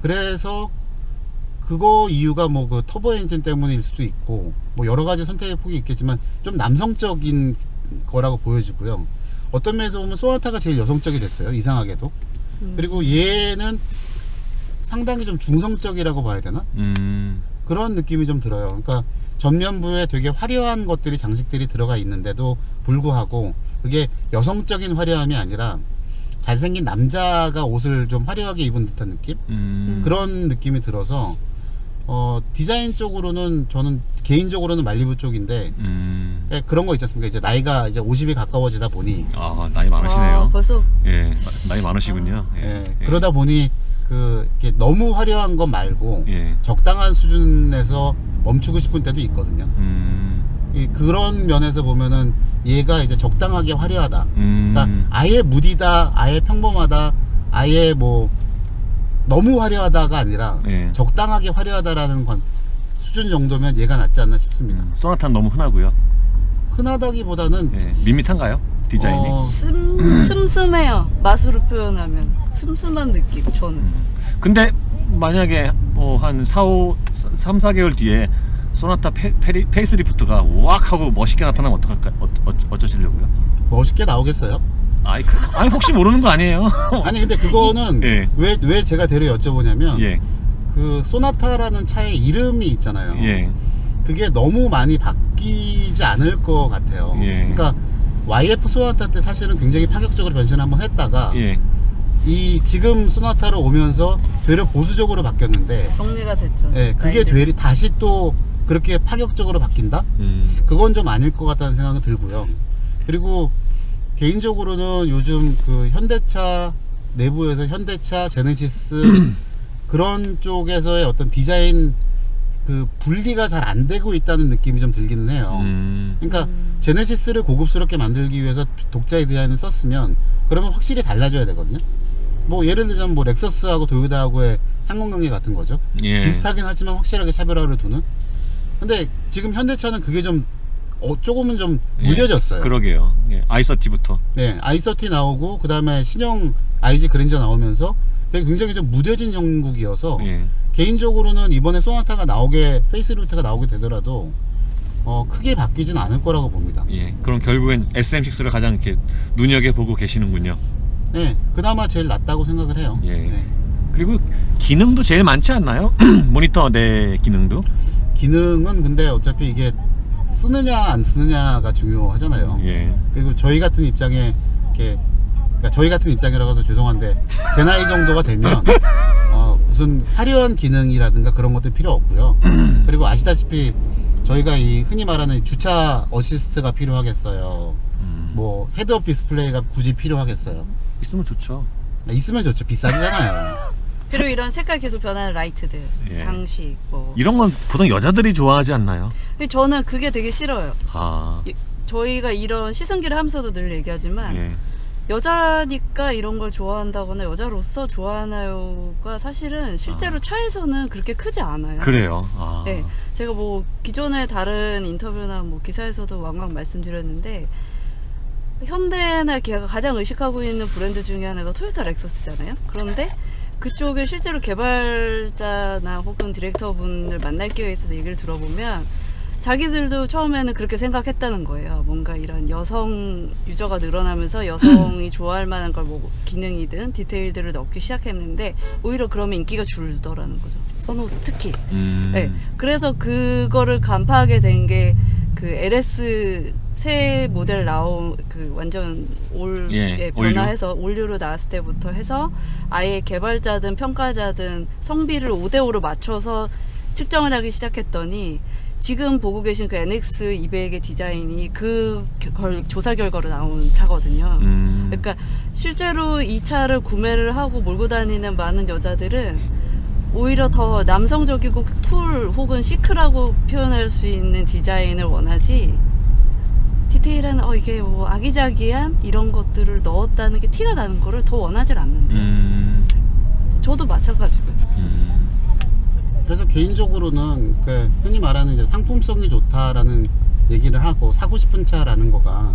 그래서 그거 이유가 뭐 그 터보 엔진 때문일 수도 있고 뭐 여러 가지 선택의 폭이 있겠지만 좀 남성적인 거라고 보여지고요. 어떤 면에서 보면 소나타가 제일 여성적이 됐어요. 이상하게도. 그리고 얘는 상당히 좀 중성적이라고 봐야 되나? 그런 느낌이 좀 들어요. 그러니까 전면부에 되게 화려한 것들이 장식들이 들어가 있는데도 불구하고 그게 여성적인 화려함이 아니라 잘생긴 남자가 옷을 좀 화려하게 입은 듯한 느낌? 그런 느낌이 들어서 디자인 쪽으로는 저는 개인적으로는 말리부 쪽인데 그런 거 있지 않습니까? 이제 나이가 이제 50이 가까워지다 보니 아 나이 많으시네요. 아, 벌써 예, 나이 많으시군요. 예. 예, 예. 그러다 보니 이렇게 너무 화려한 것 말고 예. 적당한 수준에서 멈추고 싶은 때도 있거든요. 그런 면에서 보면은 얘가 이제 적당하게 화려하다. 그러니까 아예 무디다, 아예 평범하다, 아예 뭐 너무 화려하다가 아니라 예. 적당하게 화려하다라는 수준 정도면 얘가 낫지 않나 싶습니다. 소나타는 너무 흔하고요. 흔하다기보다는 예. 밋밋한가요? 디자인이? 슴슴해요. 맛으로 표현하면 슴슴한 느낌. 저는. 근데 만약에 한 3, 4개월 뒤에 소나타 페이스리프트가 왁 하고 멋있게 나타나면 어쩌시려고요? 멋있게 나오겠어요? 아니 혹시 모르는 거 아니에요? 아니 근데 그거는 예. 왜 제가 대려 여쭤보냐면 예. 그 소나타라는 차의 이름이 있잖아요. 예. 그게 너무 많이 바뀌지 않을 것 같아요. 예. 그러니까 YF 소나타 때 사실은 굉장히 파격적으로 변신을 한번 했다가 예. 이 지금 소나타로 오면서 되려 보수적으로 바뀌었는데 정리가 됐죠. 예, 그게 나이들. 되리 다시 또 그렇게 파격적으로 바뀐다? 그건 좀 아닐 것 같다는 생각은 들고요. 그리고 개인적으로는 요즘 그 현대차 내부에서 현대차, 제네시스 그런 쪽에서의 어떤 디자인 그 분리가 잘 안 되고 있다는 느낌이 좀 들기는 해요. 그러니까 제네시스를 고급스럽게 만들기 위해서 독자의 디자인을 썼으면 그러면 확실히 달라져야 되거든요. 뭐 예를 들자면 뭐 렉서스하고 도요타하고의 상관관계 같은 거죠. 예. 비슷하긴 하지만 확실하게 차별화를 두는. 근데 지금 현대차는 그게 좀 조금은 좀 무뎌졌어요. 그러게요. 예. i30부터. 네, i30 나오고 그 다음에 신형 IG 그랜저 나오면서 되게 굉장히 좀 무뎌진 형국이어서 예. 개인적으로는 이번에 소나타가 페이스리프트가 나오게 되더라도 크게 바뀌진 않을 거라고 봅니다. 예. 그럼 결국엔 SM6를 가장 이렇게 눈여겨보고 계시는군요. 네, 그나마 제일 낫다고 생각을 해요. 예. 네. 그리고 기능도 제일 많지 않나요? 모니터 내 기능도? 기능은 근데 어차피 이게 쓰느냐 안 쓰느냐가 중요하잖아요. 예. 그리고 저희 같은 입장에 이렇게 그러니까 저희 같은 입장이라고 해서 죄송한데 제 나이 정도가 되면 무슨 화려한 기능이라든가 그런 것도 필요 없고요. 그리고 아시다시피 저희가 이 흔히 말하는 주차 어시스트가 필요하겠어요. 뭐 헤드업 디스플레이가 굳이 필요하겠어요. 있으면 좋죠. 있으면 좋죠. 비싸잖아요. 그리고 이런 색깔 계속 변하는 라이트들, 예. 장식 뭐. 이런 건 보통 여자들이 좋아하지 않나요? 근데 저는 그게 되게 싫어요. 아. 저희가 이런 시승기를 하면서도 늘 얘기하지만 예. 여자니까 이런 걸 좋아한다거나 여자로서 좋아하나요가 사실은 실제로 차에서는 그렇게 크지 않아요. 그래요. 아. 네, 제가 뭐 기존의 다른 인터뷰나 뭐 기사에서도 왕왕 말씀드렸는데 현대나 기아가 가장 의식하고 있는 브랜드 중에 하나가 토요타 렉서스잖아요. 그런데 그쪽에 실제로 개발자나 혹은 디렉터분을 만날 기회가 있어서 얘기를 들어보면 자기들도 처음에는 그렇게 생각했다는 거예요. 뭔가 이런 여성 유저가 늘어나면서 여성이 좋아할 만한 걸 뭐 기능이든 디테일들을 넣기 시작했는데 오히려 그러면 인기가 줄더라는 거죠. 선호도 특히. 네, 그래서 그거를 간파하게 된 게 그 LS 새 모델 나온 그 완전 올에 변화해서 올류로 나왔을 때부터 해서 아예 개발자든 평가자든 성비를 5대5로 맞춰서 측정을 하기 시작했더니 지금 보고 계신 그 NX200의 디자인이 그 조사 결과로 나온 차거든요. 그러니까 실제로 이 차를 구매를 하고 몰고 다니는 많은 여자들은 오히려 더 남성적이고 쿨 혹은 시크라고 표현할 수 있는 디자인을 원하지 디테일한 이게 뭐 아기자기한 이런 것들을 넣었다는 게 티가 나는 거를 더 원하질 않는데 저도 마찬가지고요. 그래서 개인적으로는 그 흔히 말하는 이제 상품성이 좋다라는 얘기를 하고 사고 싶은 차라는 거가,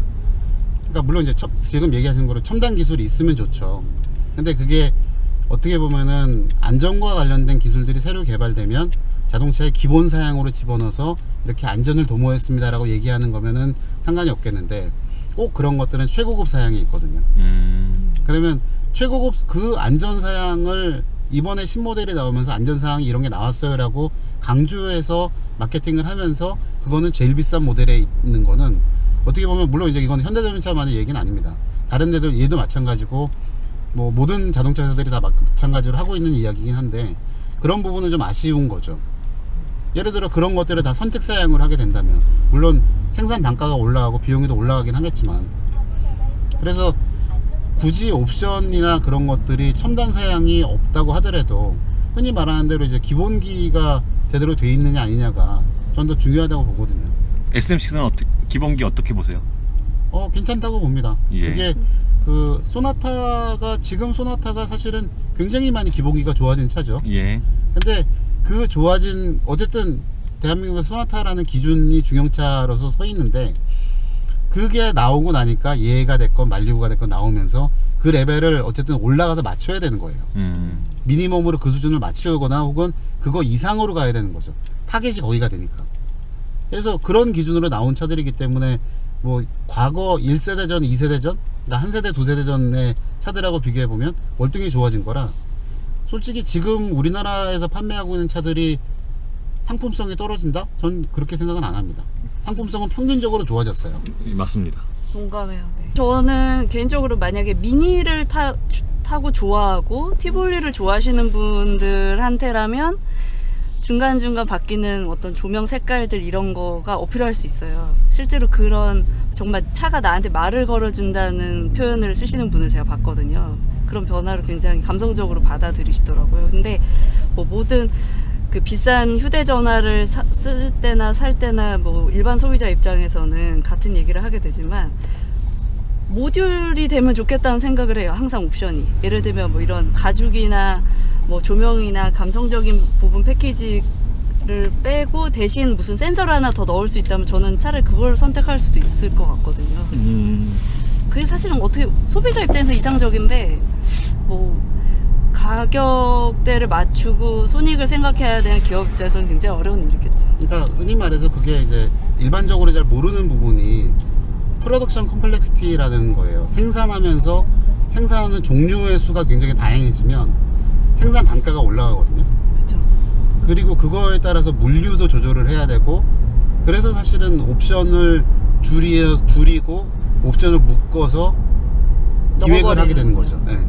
그러니까 물론 이제 지금 얘기하신 거로 첨단 기술이 있으면 좋죠. 근데 그게 어떻게 보면은 안전과 관련된 기술들이 새로 개발되면 자동차의 기본 사양으로 집어넣어서 이렇게 안전을 도모했습니다라고 얘기하는 거면은 상관이 없겠는데, 꼭 그런 것들은 최고급 사양이 있거든요. 그러면 최고급 그 안전 사양을 이번에 신모델이 나오면서 안전 사양이 이런 게 나왔어요라고 강조해서 마케팅을 하면서 그거는 제일 비싼 모델에 있는 거는, 어떻게 보면 물론 이제 이건 현대자동차만의 얘기는 아닙니다. 다른 데도 얘도 마찬가지고 뭐 모든 자동차 회사들이 다 마찬가지로 하고 있는 이야기긴 한데, 그런 부분은 좀 아쉬운 거죠. 예를 들어 그런 것들을 다 선택 사양을 하게 된다면, 물론 생산 단가가 올라가고 비용이 더 올라가긴 하겠지만, 그래서 굳이 옵션이나 그런 것들이 첨단 사양이 없다고 하더라도 흔히 말하는 대로 이제 기본기가 제대로 돼 있느냐 아니냐가 전 더 중요하다고 보거든요. SM6는 기본기 어떻게 보세요? 괜찮다고 봅니다. 예. 그게 그 지금 소나타가 사실은 굉장히 많이 기본기가 좋아진 차죠. 예. 근데 그 좋아진, 어쨌든 대한민국의 소나타라는 기준이 중형차로서 서 있는데, 그게 나오고 나니까 예가 됐건 말리부가 됐건 나오면서 그 레벨을 어쨌든 올라가서 맞춰야 되는 거예요. 미니멈으로 그 수준을 맞추거나 혹은 그거 이상으로 가야 되는 거죠. 타겟이 거기가 되니까. 그래서 그런 기준으로 나온 차들이기 때문에 뭐 과거 1세대 전, 2세대 전, 그러니까 한 세대, 두 세대 전의 차들하고 비교해보면 월등히 좋아진 거라, 솔직히 지금 우리나라에서 판매하고 있는 차들이 상품성이 떨어진다? 전 그렇게 생각은 안 합니다. 상품성은 평균적으로 좋아졌어요. 맞습니다. 동감해요. 네. 저는 개인적으로 만약에 미니를 타고 좋아하고 티볼리를 좋아하시는 분들한테라면 중간중간 바뀌는 어떤 조명 색깔들 이런 거가 어필할 수 있어요. 실제로 그런 정말 차가 나한테 말을 걸어준다는 표현을 쓰시는 분을 제가 봤거든요. 그런 변화를 굉장히 감성적으로 받아들이시더라고요. 근데 뭐 모든 그 비싼 휴대전화를 쓸 때나 살 때나 뭐 일반 소비자 입장에서는 같은 얘기를 하게 되지만, 모듈이 되면 좋겠다는 생각을 해요. 항상 옵션이. 예를 들면 뭐 이런 가죽이나 뭐 조명이나 감성적인 부분 패키지를 빼고 대신 무슨 센서를 하나 더 넣을 수 있다면 저는 차라리 그걸 선택할 수도 있을 것 같거든요. 그게 사실은 어떻게 소비자 입장에서 이상적인데, 뭐 가격대를 맞추고 손익을 생각해야 되는 기업 입장에서는 굉장히 어려운 일이겠죠. 그러니까 흔히 말해서 그게 이제 일반적으로 잘 모르는 부분이 프로덕션 컴플렉시티라는 거예요. 생산하면서 생산하는 종류의 수가 굉장히 다양해지면 생산 단가가 올라가거든요. 그렇죠. 그리고 그거에 따라서 물류도 조절을 해야 되고, 그래서 사실은 옵션을 줄이고 옵션을 묶어서 기획을 하게 되는 거죠. 네.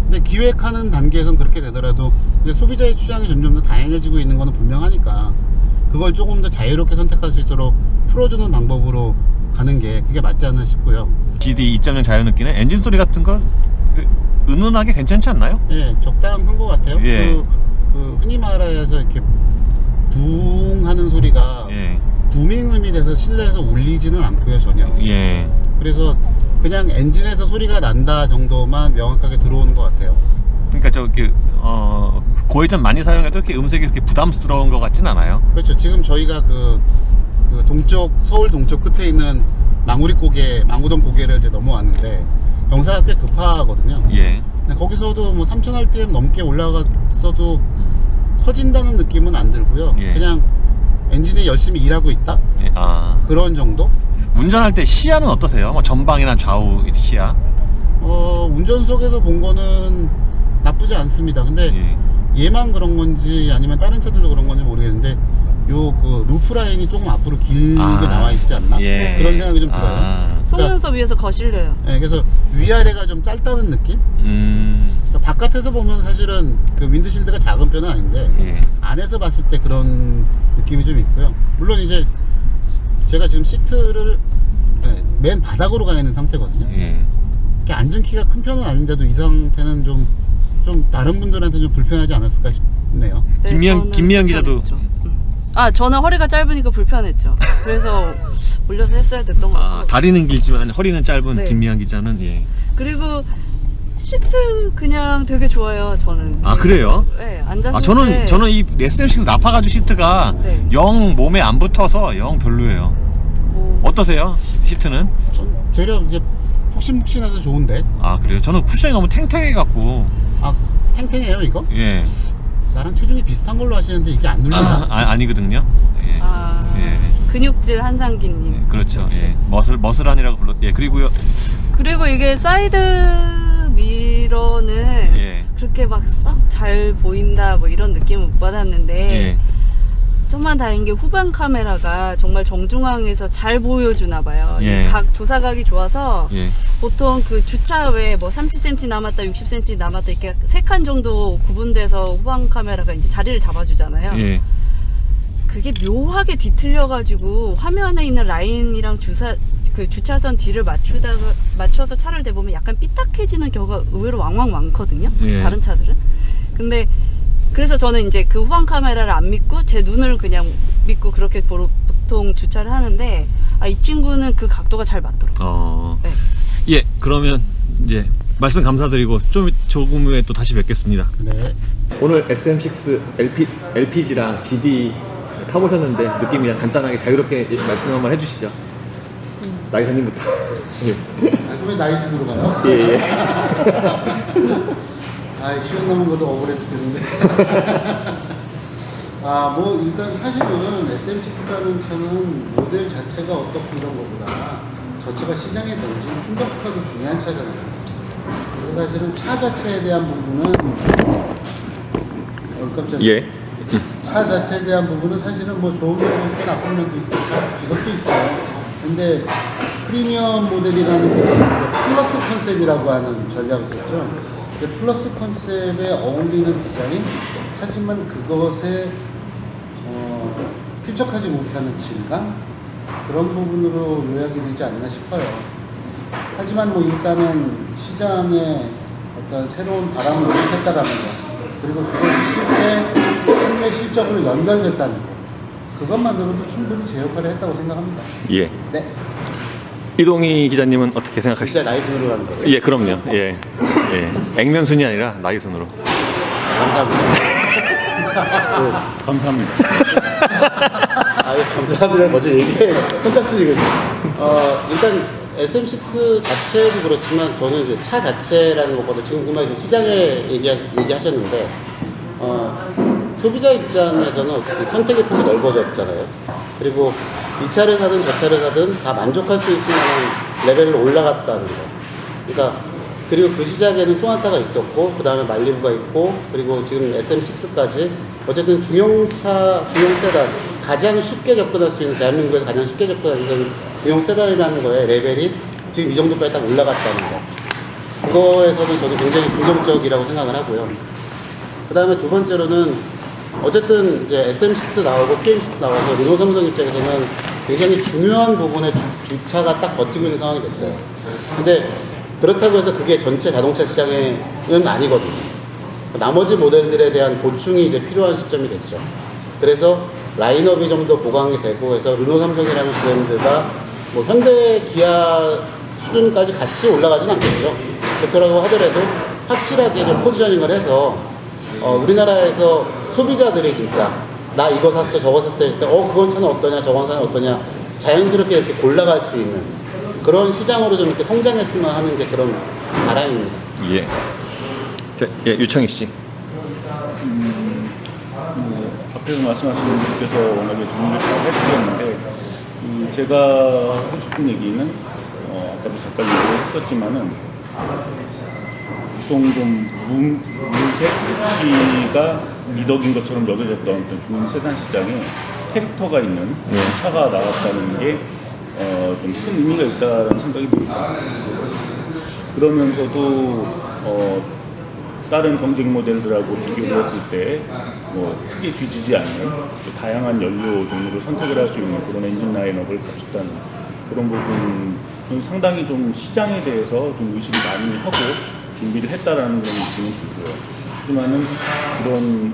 근데 기획하는 단계에선 그렇게 되더라도 이제 소비자의 취향이 점점 더 다양해지고 있는 거는 분명하니까, 그걸 조금 더 자유롭게 선택할 수 있도록 풀어주는 방법으로 가는 게 그게 맞지 않나 싶고요. GD 2.0 자연느끼는 엔진 소리 같은 거 은은하게 괜찮지 않나요? 예, 적당한 것 같아요. 예. 그 흔히 말해서 이렇게 붕 하는 소리가 예. 부밍음이 돼서 실내에서 울리지는 않고요, 전혀. 예. 그래서 그냥 엔진에서 소리가 난다 정도만 명확하게 들어오는 것 같아요. 그러니까 저기 고회전 많이 사용해도 이렇게 음색이 그렇게 부담스러운 것 같진 않아요. 그렇죠. 지금 저희가 그 동쪽, 서울 동쪽 끝에 있는 망우동 고개를 이제 넘어왔는데 경사가 꽤 급하거든요. 예. 근데 거기서도 뭐 3000 rpm 넘게 올라갔어도 커진다는 느낌은 안 들고요. 예. 그냥 엔진이 열심히 일하고 있다? 예. 아. 그런 정도? 운전할 때 시야는 어떠세요? 뭐 전방이나 좌우 시야? 운전석에서 본 거는 나쁘지 않습니다. 근데 예. 얘만 그런 건지 아니면 다른 차들도 그런 건지 모르겠는데, 요 그 루프 라인이 조금 앞으로 길게 나와 있지 않나? 예. 그런 생각이 좀 들어요. 속눈썹 위에서 거실려요. 네, 그래서 위아래가 좀 짧다는 느낌? 그러니까 바깥에서 보면 사실은 그 윈드실드가 작은 편은 아닌데, 예. 안에서 봤을 때 그런 느낌이 좀 있고요. 물론 이제 제가 지금 시트를 맨 바닥으로 가 있는 상태거든요. 예. 이렇게 앉은 키가 큰 편은 아닌데도 이 상태는 좀 다른 분들한테 좀 불편하지 않았을까 싶네요. 네, 김미연 기자도 저는 허리가 짧으니까 불편했죠. 그래서 올려서 했어야 됐던 것 같고. 다리는 길지만 허리는 짧은 네. 김미향 기자는 예. 그리고 시트 그냥 되게 좋아요. 저는. 그래요? 네, 앉았을 때. 저는 이 SM6 나파가죽 시트가 네. 영 몸에 안 붙어서 영 별로예요. 뭐, 어떠세요? 시트는? 되려 이제 푹신푹신해서 좋은데. 그래요? 저는 쿠션이 너무 탱탱해 갖고 탱탱해요 이거? 예. 나랑 체중이 비슷한 걸로 하시는데 이게 안 눌리나? 아니거든요. 예. 예. 근육질 한상기님. 예, 그렇죠. 예. 머슬한이라고 불렀. 예. 그리고요. 그리고 이게 사이드 미러는 예. 그렇게 막 썩 잘 보인다 뭐 이런 느낌을 못 받았는데 예. 좀만 다른 게 후방 카메라가 정말 정중앙에서 잘 보여주나 봐요. 예. 이 조사각이 좋아서 예. 보통 그 주차 외에 뭐 30cm 남았다, 60cm 남았다 이렇게 3칸 정도 구분돼서 후방 카메라가 이제 자리를 잡아주잖아요. 예. 그게 묘하게 뒤틀려가지고 화면에 있는 라인이랑 주차선 뒤를 맞춰서 차를 대보면 약간 삐딱해지는 경우가 의외로 왕왕 많거든요. 예. 다른 차들은. 근데 그래서 저는 이제 그 후방 카메라를 안 믿고 제 눈을 그냥 믿고 그렇게 보통 주차를 하는데 이 친구는 그 각도가 잘 맞더라고요. 네. 예. 그러면 이제 말씀 감사드리고 조금 후에 또 다시 뵙겠습니다. 네. 오늘 SM6 LPG랑 GD 타보셨는데 느낌이 그냥 간단하게 자유롭게 말씀 한번 해주시죠. 나이사님부터. 왜 나이스으로 가요? 예. 시간 남은 것도 억울해 죽겠는데. 뭐 일단 사실은 SM6라는 차는 모델 자체가 어떻고 이런 것보다 저 차가 시장에 던진 충격파도 중요한 차잖아요. 그래서 사실은 차 자체에 대한 부분은 깜짝이야. 예. 차 자체에 대한 부분은 사실은 뭐 좋은 면도 있고 나쁜 면도 있고 다 뒤섞여 있어요. 근데 프리미엄 모델이라는 게 플러스 컨셉이라고 하는 전략을 썼죠. 근데 플러스 컨셉에 어울리는 디자인, 하지만 그것에 필적하지 못하는 질감, 그런 부분으로 요약이 되지 않나 싶어요. 하지만 뭐 일단은 시장에 어떤 새로운 바람을 일으켰다라는 거, 그리고 그것이 실제 판매 실적으로 연결됐다는 거, 그것만으로도 충분히 제 역할을 했다고 생각합니다. 예. 네. 이동희 기자님은 어떻게 생각하시죠? 진짜 나이순으로 가는 거예요? 예, 그럼요. 예. 예. 액면순이 아니라 나이순으로. 감사합니다. 감사합니다. 감사합니다. 먼저 얘기해. 선착순이거든요. 일단 SM6 자체도 그렇지만 저는 이제 차 자체라는 것보다 지금 그만 시장에 얘기하셨는데 소비자 입장에서는 어쨌든 선택의 폭이 넓어졌잖아요. 그리고 이 차를 사든 저 차를 사든 다 만족할 수 있을 만한 레벨로 올라갔다는 거. 그러니까 그리고 그 시작에는 소나타가 있었고 그 다음에 말리부가 있고 그리고 지금 SM6까지 어쨌든 중형 세단, 가장 쉽게 접근할 수 있는, 대한민국에서 가장 쉽게 접근할 수 있는 중형 세단이라는 거에 레벨이 지금 이 정도까지 딱 올라갔다는 거. 그거에서는 저도 굉장히 긍정적이라고 생각을 하고요. 그 다음에 두 번째로는 어쨌든 이제 SM6 나오고 PM6 나와서 르노 삼성 입장에서는 굉장히 중요한 부분에 주차가 딱 버티고 있는 상황이 됐어요. 근데 그렇다고 해서 그게 전체 자동차 시장에는 아니거든요. 나머지 모델들에 대한 보충이 이제 필요한 시점이 됐죠. 그래서 라인업이 좀 더 보강이 되고 해서 르노 삼성이라는 브랜드가 뭐 현대 기아 수준까지 같이 올라가진 않겠죠. 그렇다고 하더라도 확실하게 좀 포지셔닝을 해서 우리나라에서 소비자들이 진짜 나 이거 샀어 저거 샀어 했을 때 그건 차는 어떠냐 저건 차는 어떠냐 자연스럽게 이렇게 골라갈 수 있는 그런 시장으로 좀 이렇게 성장했으면 하는 게 그런 바람입니다. 예. 예, 유청희 씨. 앞에서 말씀하신 분께서 워낙에 준비를 잘 해주셨는데 제가 하고 싶은 얘기는 아까도 잠깐 얘기했었지만은 보통 좀 무색 시가 미덕인 것처럼 여겨졌던 어떤 중형 세단 시장에 캐릭터가 있는 차가 나왔다는 게 좀 큰 의미가 있다는 생각이 듭니다. 그러면서도 다른 경쟁 모델들하고 비교를 했을 때 뭐 크게 뒤지지 않는 다양한 연료 종류를 선택을 할 수 있는 그런 엔진 라인업을 갖췄다는 그런 부분 상당히 좀 시장에 대해서 좀 의식을 많이 하고 준비를 했다라는 그런 느낌이 들고요. 하지만은 그런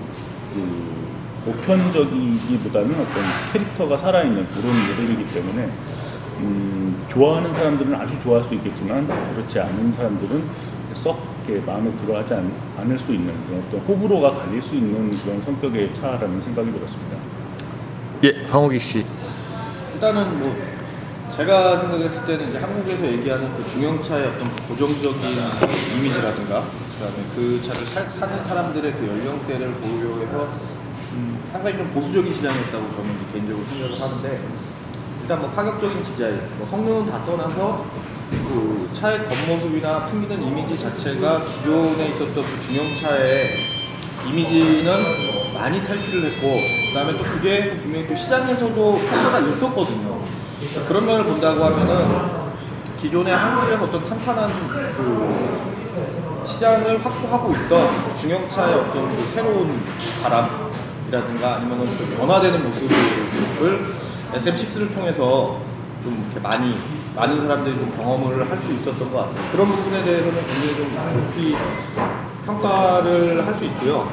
보편적이기보다는 어떤 캐릭터가 살아있는 그런 모델이기 때문에 좋아하는 사람들은 아주 좋아할 수 있겠지만 그렇지 않은 사람들은 썩 이렇게 마음에 들어하지 않을 수 있는 그런 어떤 호불호가 갈릴 수 있는 그런 성격의 차라는 생각이 들었습니다. 예, 황호기 씨. 일단은 뭐 제가 생각했을 때는 이제 한국에서 얘기하는 그 중형차의 어떤 고정적인 이미지라든가 그다음에 그 차를 사는 사람들의 그 연령대를 고려해서 상당히 좀 보수적인 시장이었다고 저는 이제 개인적으로 생각을 하는데 일단 뭐 파격적인 디자인, 뭐 성능은 다 떠나서 그 차의 겉모습이나 풍기는 이미지 자체가 기존에 있었던 그 중형차의 이미지는 많이 탈피를 했고 그다음에 또 그게 분명히 또 시장에서도 평가가 있었거든요. 그런 면을 본다고 하면은 기존의 한국에서 어떤 탄탄한 그 시장을 확보하고 있던 중형차의 어떤 그 새로운 바람이라든가 아니면은 좀 변화되는 모습을 SM6를 통해서 좀 이렇게 많은 사람들이 좀 경험을 할 수 있었던 것 같아요. 그런 부분에 대해서는 굉장히 좀 높이 평가를 할 수 있고요.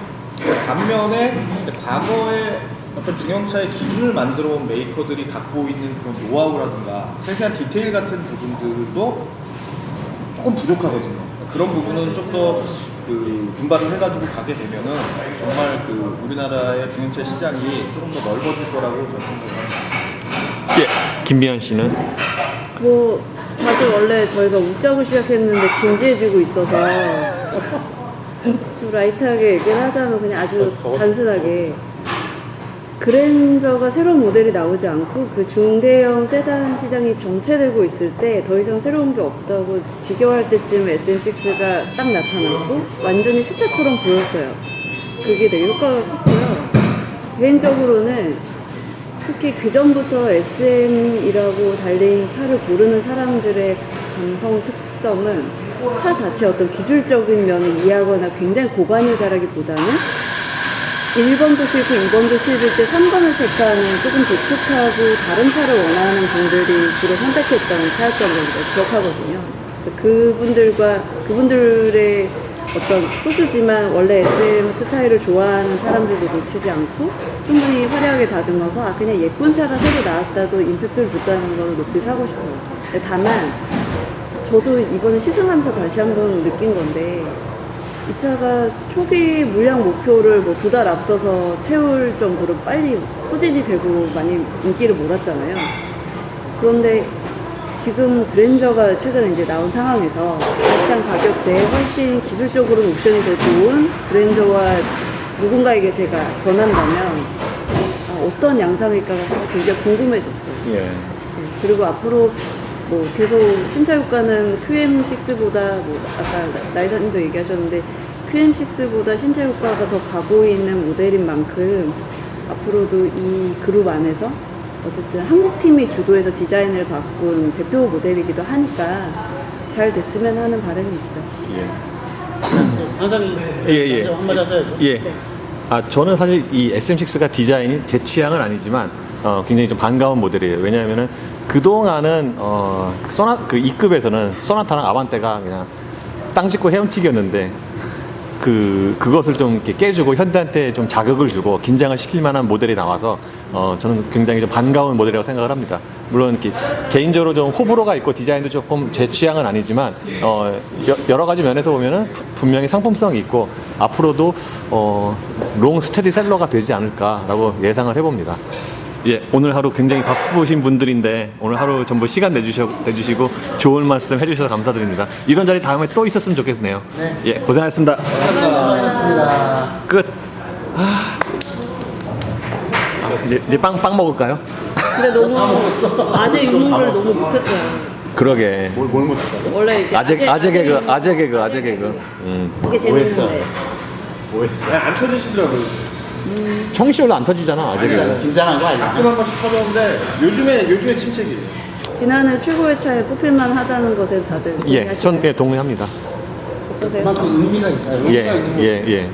반면에 과거에 어떤 중형차의 기준을 만들어 온 메이커들이 갖고 있는 그런 노하우라든가 세세한 디테일 같은 부분들도 조금 부족하거든요. 그런 부분은 좀 더 그 분발을 해가지고 가게 되면은 정말 그 우리나라의 중형차 시장이 조금 더 넓어질 거라고 저는 생각합니다. 예, 김미연 씨는. 뭐 다들 원래 저희가 웃자고 시작했는데 진지해지고 있어서 좀 라이트하게 얘기를 하자면 그냥 아주 단순하게 그랜저가 새로운 모델이 나오지 않고 그 중대형 세단 시장이 정체되고 있을 때 더 이상 새로운 게 없다고 지겨워할 때쯤 SM6가 딱 나타났고 완전히 스타처럼 보였어요. 그게 되게 효과가 컸고요. 개인적으로는 특히 그 전부터 SM이라고 달린 차를 고르는 사람들의 감성 특성은 차 자체 어떤 기술적인 면을 이해하거나 굉장히 고관여자라기보다는 1번도 싫고 2번도 싫을 때 3번을 택하는 조금 독특하고 다른 차를 원하는 분들이 주로 선택했던 차였던 걸 기억하거든요. 그분들의 어떤 소수지만 원래 SM 스타일을 좋아하는 사람들도 놓치지 않고 충분히 화려하게 다듬어서 그냥 예쁜 차가 새로 나왔다도 임팩트를 줬다는 걸 높이 사고 싶어요. 다만 저도 이번에 시승하면서 다시 한번 느낀 건데 이 차가 초기 물량 목표를 뭐 2달 앞서서 채울 정도로 빨리 소진이 되고 많이 인기를 몰았잖아요. 그런데 지금 그랜저가 최근에 이제 나온 상황에서 비슷한 가격대에 훨씬 기술적으로는 옵션이 더 좋은 그랜저와 누군가에게 제가 권한다면 어떤 양상일까가 사실 굉장히 궁금해졌어요. 예. 네, 그리고 앞으로 뭐 계속 신차 효과는 QM6보다 뭐 아까 나이사님도 얘기하셨는데 QM6보다 신차 효과가 더 가고 있는 모델인 만큼 앞으로도 이 그룹 안에서 어쨌든 한국 팀이 주도해서 디자인을 바꾼 대표 모델이기도 하니까 잘 됐으면 하는 바람이 있죠. 항상 예. 한마디 하셔야죠. 예. 저는 사실 이 SM6가 디자인이 제 취향은 아니지만 굉장히 좀 반가운 모델이에요. 왜냐하면은 그동안은 그 2급에서는 소나타랑 아반떼가 그냥 땅 짚고 헤엄치기였는데 그것을 좀 이렇게 깨주고 현대한테 좀 자극을 주고 긴장을 시킬 만한 모델이 나와서 저는 굉장히 좀 반가운 모델이라고 생각을 합니다. 물론 이렇게 개인적으로 좀 호불호가 있고 디자인도 조금 제 취향은 아니지만 여러 가지 면에서 보면은 분명히 상품성이 있고 앞으로도 롱 스테디셀러가 되지 않을까라고 예상을 해봅니다. 예, 오늘 하루 굉장히 바쁘신 분들인데 오늘 하루 전부 시간 내주시고 좋은 말씀 해주셔서 감사드립니다. 이런 자리 다음에 또 있었으면 좋겠네요. 네. 예, 고생하셨습니다. 수고하셨습니다. 끝. 이제 빵 먹을까요? 근데 너무 아재 유머를 너무 못했어요. 그러게. 뭘 못할까요? 원래 이렇게 아재 개그. 그게 재밌는데. 뭐 했어요? 안 터지시더라고요. 청시 원래 안 터지잖아, 아재 개그. 긴장한 거 아니야? 가끔 한 번씩 터졌는데 요즘에 침체기예요. 지난해 최고의 차에 뽑힐만 하다는 것에 다들 예, 전 동의합니다. 어떠세요? 그만큼 의미가 있어요. 예.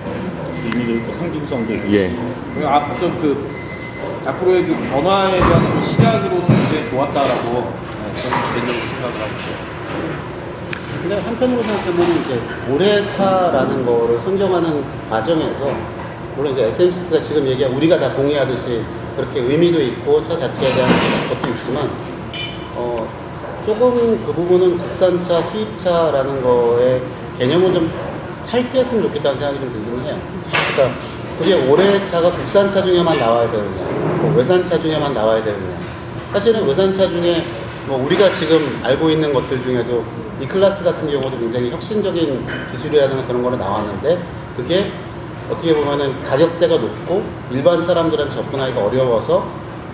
의미도 있고 상징성도 있고 예. 어떤 앞으로의 그 변화에 대한 그 시각으로는 굉장히 좋았다라고 저는 개인적으로 생각을 하고 있어요. 근데 한편으로 생각해보면 이제 올해 차라는 거를 선정하는 과정에서 물론 이제 SMC가 지금 얘기한 우리가 다 동의하듯이 그렇게 의미도 있고 차 자체에 대한 것도 있지만 조금 그 부분은 국산차, 수입차라는 거에 개념을 좀 탈피했으면 좋겠다는 생각이 좀 들기는 해요. 그러니까 그게 올해 차가 국산차 중에만 나와야 되느냐, 뭐 외산차 중에만 나와야 되느냐. 사실은 외산차 중에 뭐 우리가 지금 알고 있는 것들 중에도 E클래스 같은 경우도 굉장히 혁신적인 기술이라든가 그런 거로 나왔는데 그게 어떻게 보면은 가격대가 높고 일반 사람들한테 접근하기가 어려워서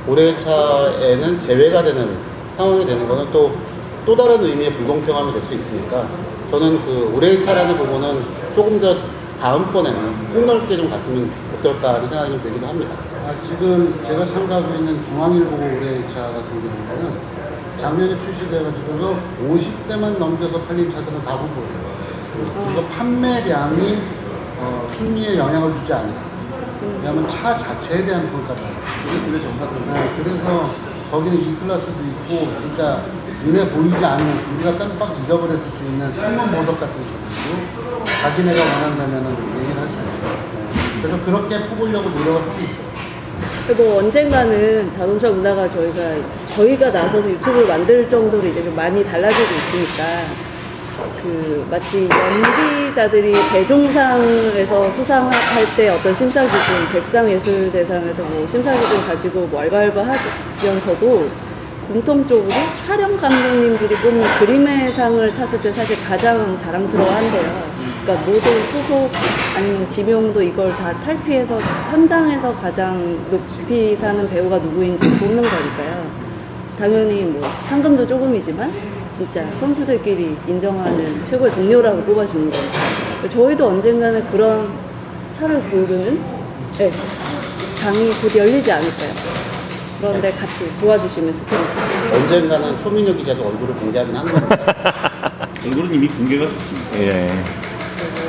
올해 차에는 제외가 되는 상황이 되는 거는 또 다른 의미의 불공평함이 될 수 있으니까 저는 그 올해의 차라는 부분은 조금 더 다음번에는 폭넓게 좀 갔으면 어떨까 하는 생각이 좀 들기도 합니다. 지금 제가 참가하고 있는 중앙일보 올해의 차 같은 경우는 작년에 출시돼가지고서 50대만 넘겨서 팔린 차들은 다 후보예요. 그리고 판매량이 순위에 영향을 주지 않아요. 왜냐하면 차 자체에 대한 평가다. 그래서 거기는 E클래스도 있고 진짜 눈에 보이지 않는 우리가 깜빡 잊어버렸을 수 있는 숨은 보석 같은 것들도 자기네가 원한다면 얘기를 할 수 있어요. 그래서 그렇게 뽑으려고 노력을 하고 있어요. 뭐 언젠가는 자동차 문화가 저희가 나서서 유튜브를 만들 정도로 이제 좀 많이 달라지고 있으니까 그 마치 연기자들이 대종상에서 수상할 때 어떤 심사 기준, 백상예술대상에서 뭐 심사 기준 가지고 뭐 알바알바 하면서도 공통적으로 촬영 감독님들이 뽑는 그림의 상을 탔을 때 사실 가장 자랑스러워한대요. 그러니까 모든 소속 아니면 지명도 이걸 다 탈피해서 현장에서 가장 높이 사는 배우가 누구인지 뽑는 거니까요. 당연히 뭐 상금도 조금이지만 진짜 선수들끼리 인정하는 최고의 동료라고 꼽아주는 거니까 저희도 언젠가는 그런 차를 고르는 장이 곧 열리지 않을까요? 그런데 같이 도와주시면 좋겠네요. 언젠가는 초민혁 기자도 얼굴을 공개하긴 하는 겁니다. 얼굴은 이미 공개가 됐습니다. 예.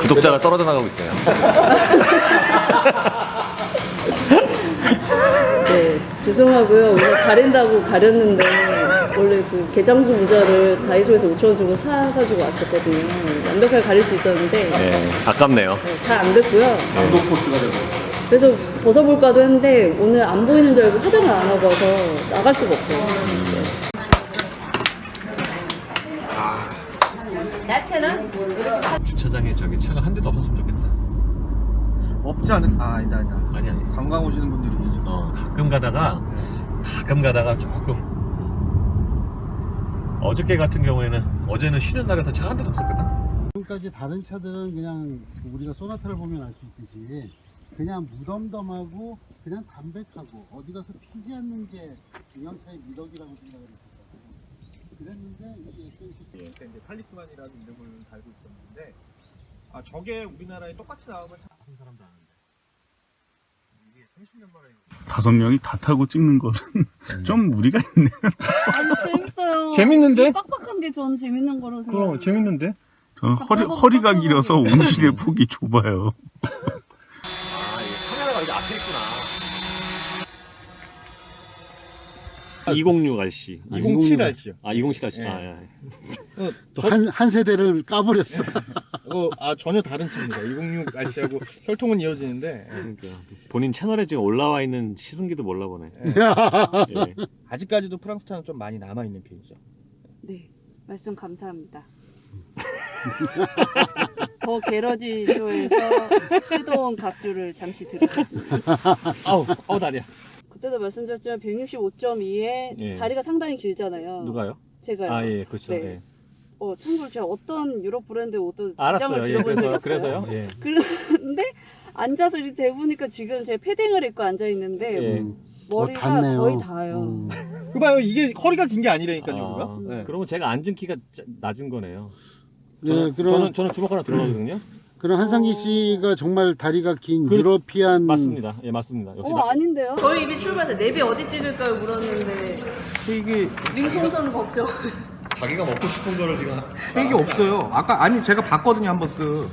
구독자가 떨어져 나가고 있어요. 네, 죄송하고요. 오늘 가린다고 가렸는데 원래 그 개장수 모자를 다이소에서 5,000원 주고 사가지고 왔었거든요. 완벽하게 가릴 수 있었는데 예. 아깝네요. 잘 안 됐고요. 감독 포스가 되고. 그래서 벗어볼까도 했는데 오늘 안 보이는 줄 알고 화장을 안 하고 와서 나갈 수가 없어요. 주차장에 저기 차가 한 대도 없었으면 좋겠다. 없지 않은 아니다. 아니. 관광 오시는 분들이 계시죠. 가끔 가다가 조금 어저께 같은 경우에는 어제는 쉬는 날에서 차 한 대도 없었거든. 지금까지 다른 차들은 그냥 우리가 소나타를 보면 알 수 있듯이 그냥 무덤덤하고 그냥 담백하고 어디 가서 피지 않는 게 중형차의 미덕이라고 생각을 했었거든요. 그랬는데 이 SMC 이제 탈리스만이라는 이름을 달고 있었는데 저게 우리나라에 똑같이 나오면 참 아픈 사람도 아는데 이게 30년 만에 5명이 다 타고 찍는 거는 좀 무리가 있네. 아니 재밌어요. 재밌는데? 빡빡한 게 전 재밌는 거로 생각해요. 재밌는데? 저는 허리가 길어서 온실의 폭이 좁아요. 카메라가 여기 앞에 있구나. 206 RC. 207 RC요. 207 RC. 예. 한 세대를 까버렸어. 전혀 다른 차입니다. 206 RC하고 혈통은 이어지는데 그러니까 본인 채널에 지금 올라와 있는 시승기도 몰라보네. 예. 아직까지도 프랑스 차는 좀 많이 남아 있는 편이죠. 네, 말씀 감사합니다. 더 게러지 쇼에서 수동 각주를 잠시 들으셨습니다. 아우 다리야. 그때도 말씀드렸지만 165.2에 예. 다리가 상당히 길잖아요. 누가요? 제가요. 예, 그렇죠. 네. 예. 참고로 제가 어떤 유럽 브랜드 옷도 지장을 알았어요. 예, 들어본 적이 없어요. 그래서요. 예. 그런데 앉아서 이렇게 대보니까 지금 제 패딩을 입고 앉아 있는데 예. 머리가 닿네요. 거의 닿아요. 그 봐요, 이게 허리가 긴 게 아니라니까요, 우리가. 네. 그러면 제가 앉은 키가 낮은 거네요. 네, 그럼 저는 주먹 하나 들어가거든요. 그럼 한상기 씨가 정말 다리가 긴 유러피안 맞습니다. 예, 맞습니다. 역시 아닌데요? 저희 이미 출발해서 내비 어디 찍을까요 물었는데 이게 링통선 법정. 자기가 먹고 싶은 거를 지금 이게 없어요. 아까 제가 봤거든요, 한 버스.